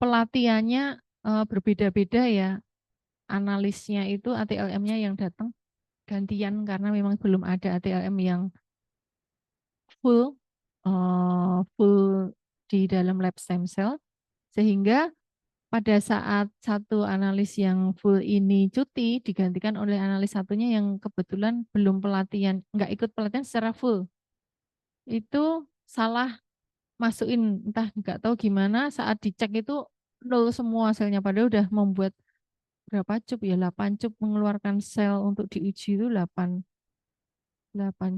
pelatihannya berbeda-beda ya. Analisnya itu ATLM-nya yang datang gantian karena memang belum ada ATLM yang full full di dalam lab stem cell, sehingga pada saat satu analis yang full ini cuti digantikan oleh analis satunya yang kebetulan belum pelatihan, nggak ikut pelatihan secara full. Itu salah masukin, entah nggak tahu gimana, saat dicek itu 0 semua selnya, padahal udah membuat berapa cup ya, 8 cup mengeluarkan sel untuk diuji itu 8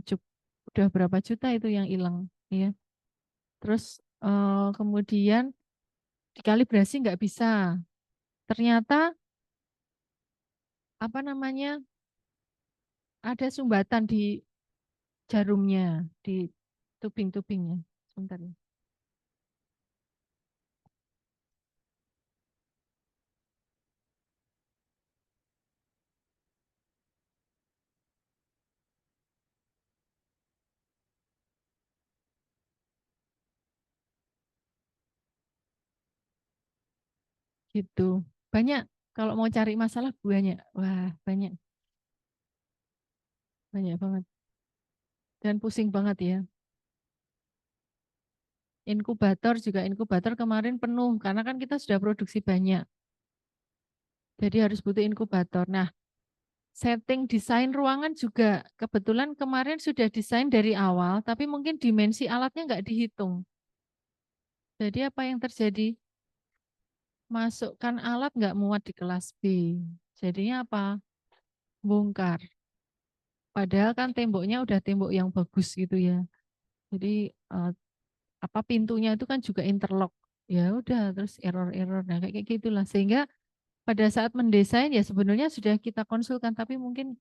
cup. Udah berapa juta itu yang hilang ya. Terus kemudian dikalibrasi nggak bisa. Ternyata apa namanya, ada sumbatan di jarumnya, di tubing-tubingnya. Sebentar ya. Gitu. Banyak, kalau mau cari masalah banyak. Wah, banyak. Banyak banget. Dan pusing banget ya. Inkubator kemarin penuh karena kan kita sudah produksi banyak. Jadi harus butuh inkubator. Nah, setting desain ruangan juga kebetulan kemarin sudah desain dari awal, tapi mungkin dimensi alatnya nggak dihitung. Jadi apa yang terjadi? Masukkan alat nggak muat di kelas B. Jadinya apa? Bongkar. Padahal kan temboknya udah tembok yang bagus gitu ya. Jadi apa pintunya itu kan juga interlock. Ya udah, terus error-error. Nah kayak gitulah. Sehingga pada saat mendesain ya sebenarnya sudah kita konsulkan, tapi mungkin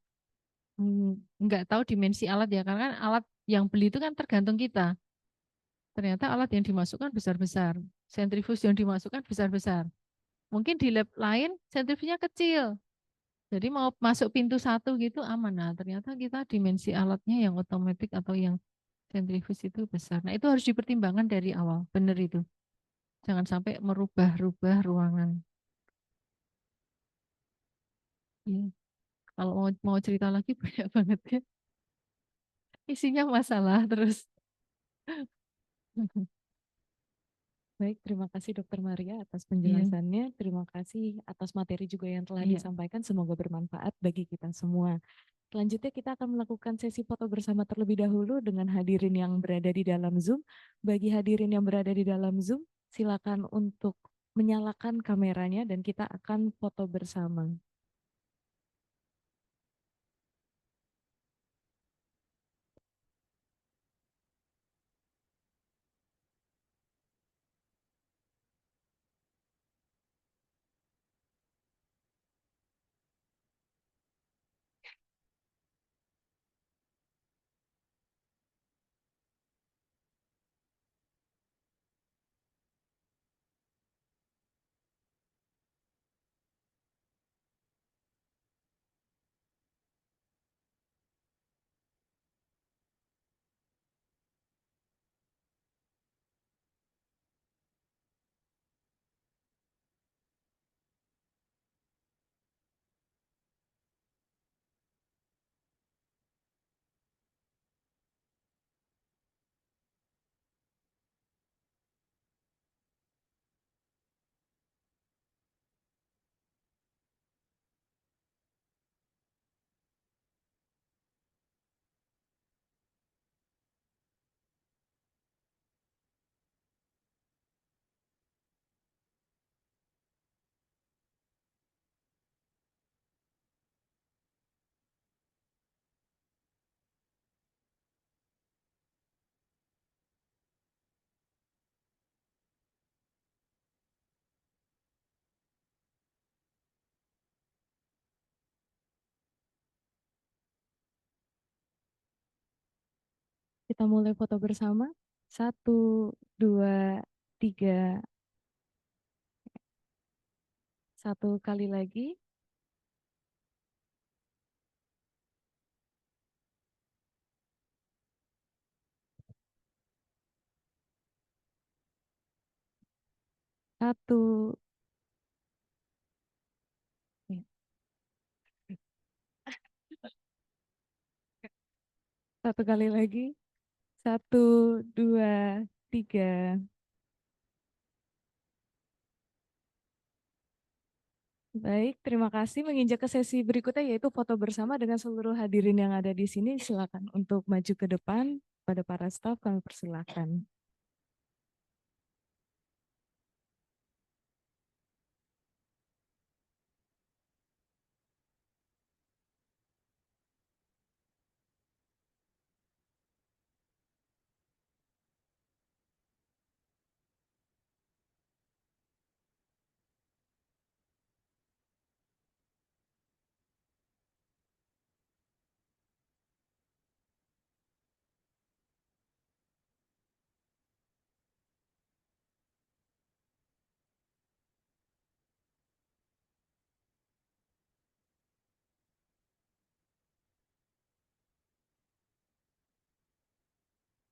nggak tahu dimensi alat ya, karena kan alat yang beli itu kan tergantung kita. Ternyata alat yang dimasukkan besar-besar, sentrifuge yang dimasukkan besar-besar. Mungkin di lab lain sentrifugenya kecil, jadi mau masuk pintu satu gitu aman. Nah ternyata kita dimensi alatnya yang otomatis atau yang sentrifuge itu besar. Nah itu harus dipertimbangkan dari awal, benar itu. Jangan sampai merubah-rubah ruangan. Ya, kalau mau cerita lagi banyak banget ya. Isinya masalah terus. Baik, terima kasih Dokter Maria atas Iya, penjelasannya. Terima kasih atas materi juga yang telah iya. disampaikan. Semoga bermanfaat bagi kita semua. Selanjutnya kita akan melakukan sesi foto bersama terlebih dahulu dengan hadirin yang berada di dalam Zoom. Bagi hadirin yang berada di dalam Zoom, silakan untuk menyalakan kameranya dan kita akan foto bersama. Kita mulai foto bersama. 1, 2, 3. Satu kali lagi. Satu. Ya. Satu kali lagi. 1, 2, 3. Baik, terima kasih. Menginjak ke sesi berikutnya yaitu foto bersama dengan seluruh hadirin yang ada di sini. Silakan untuk maju ke depan. Pada para staf kami persilakan.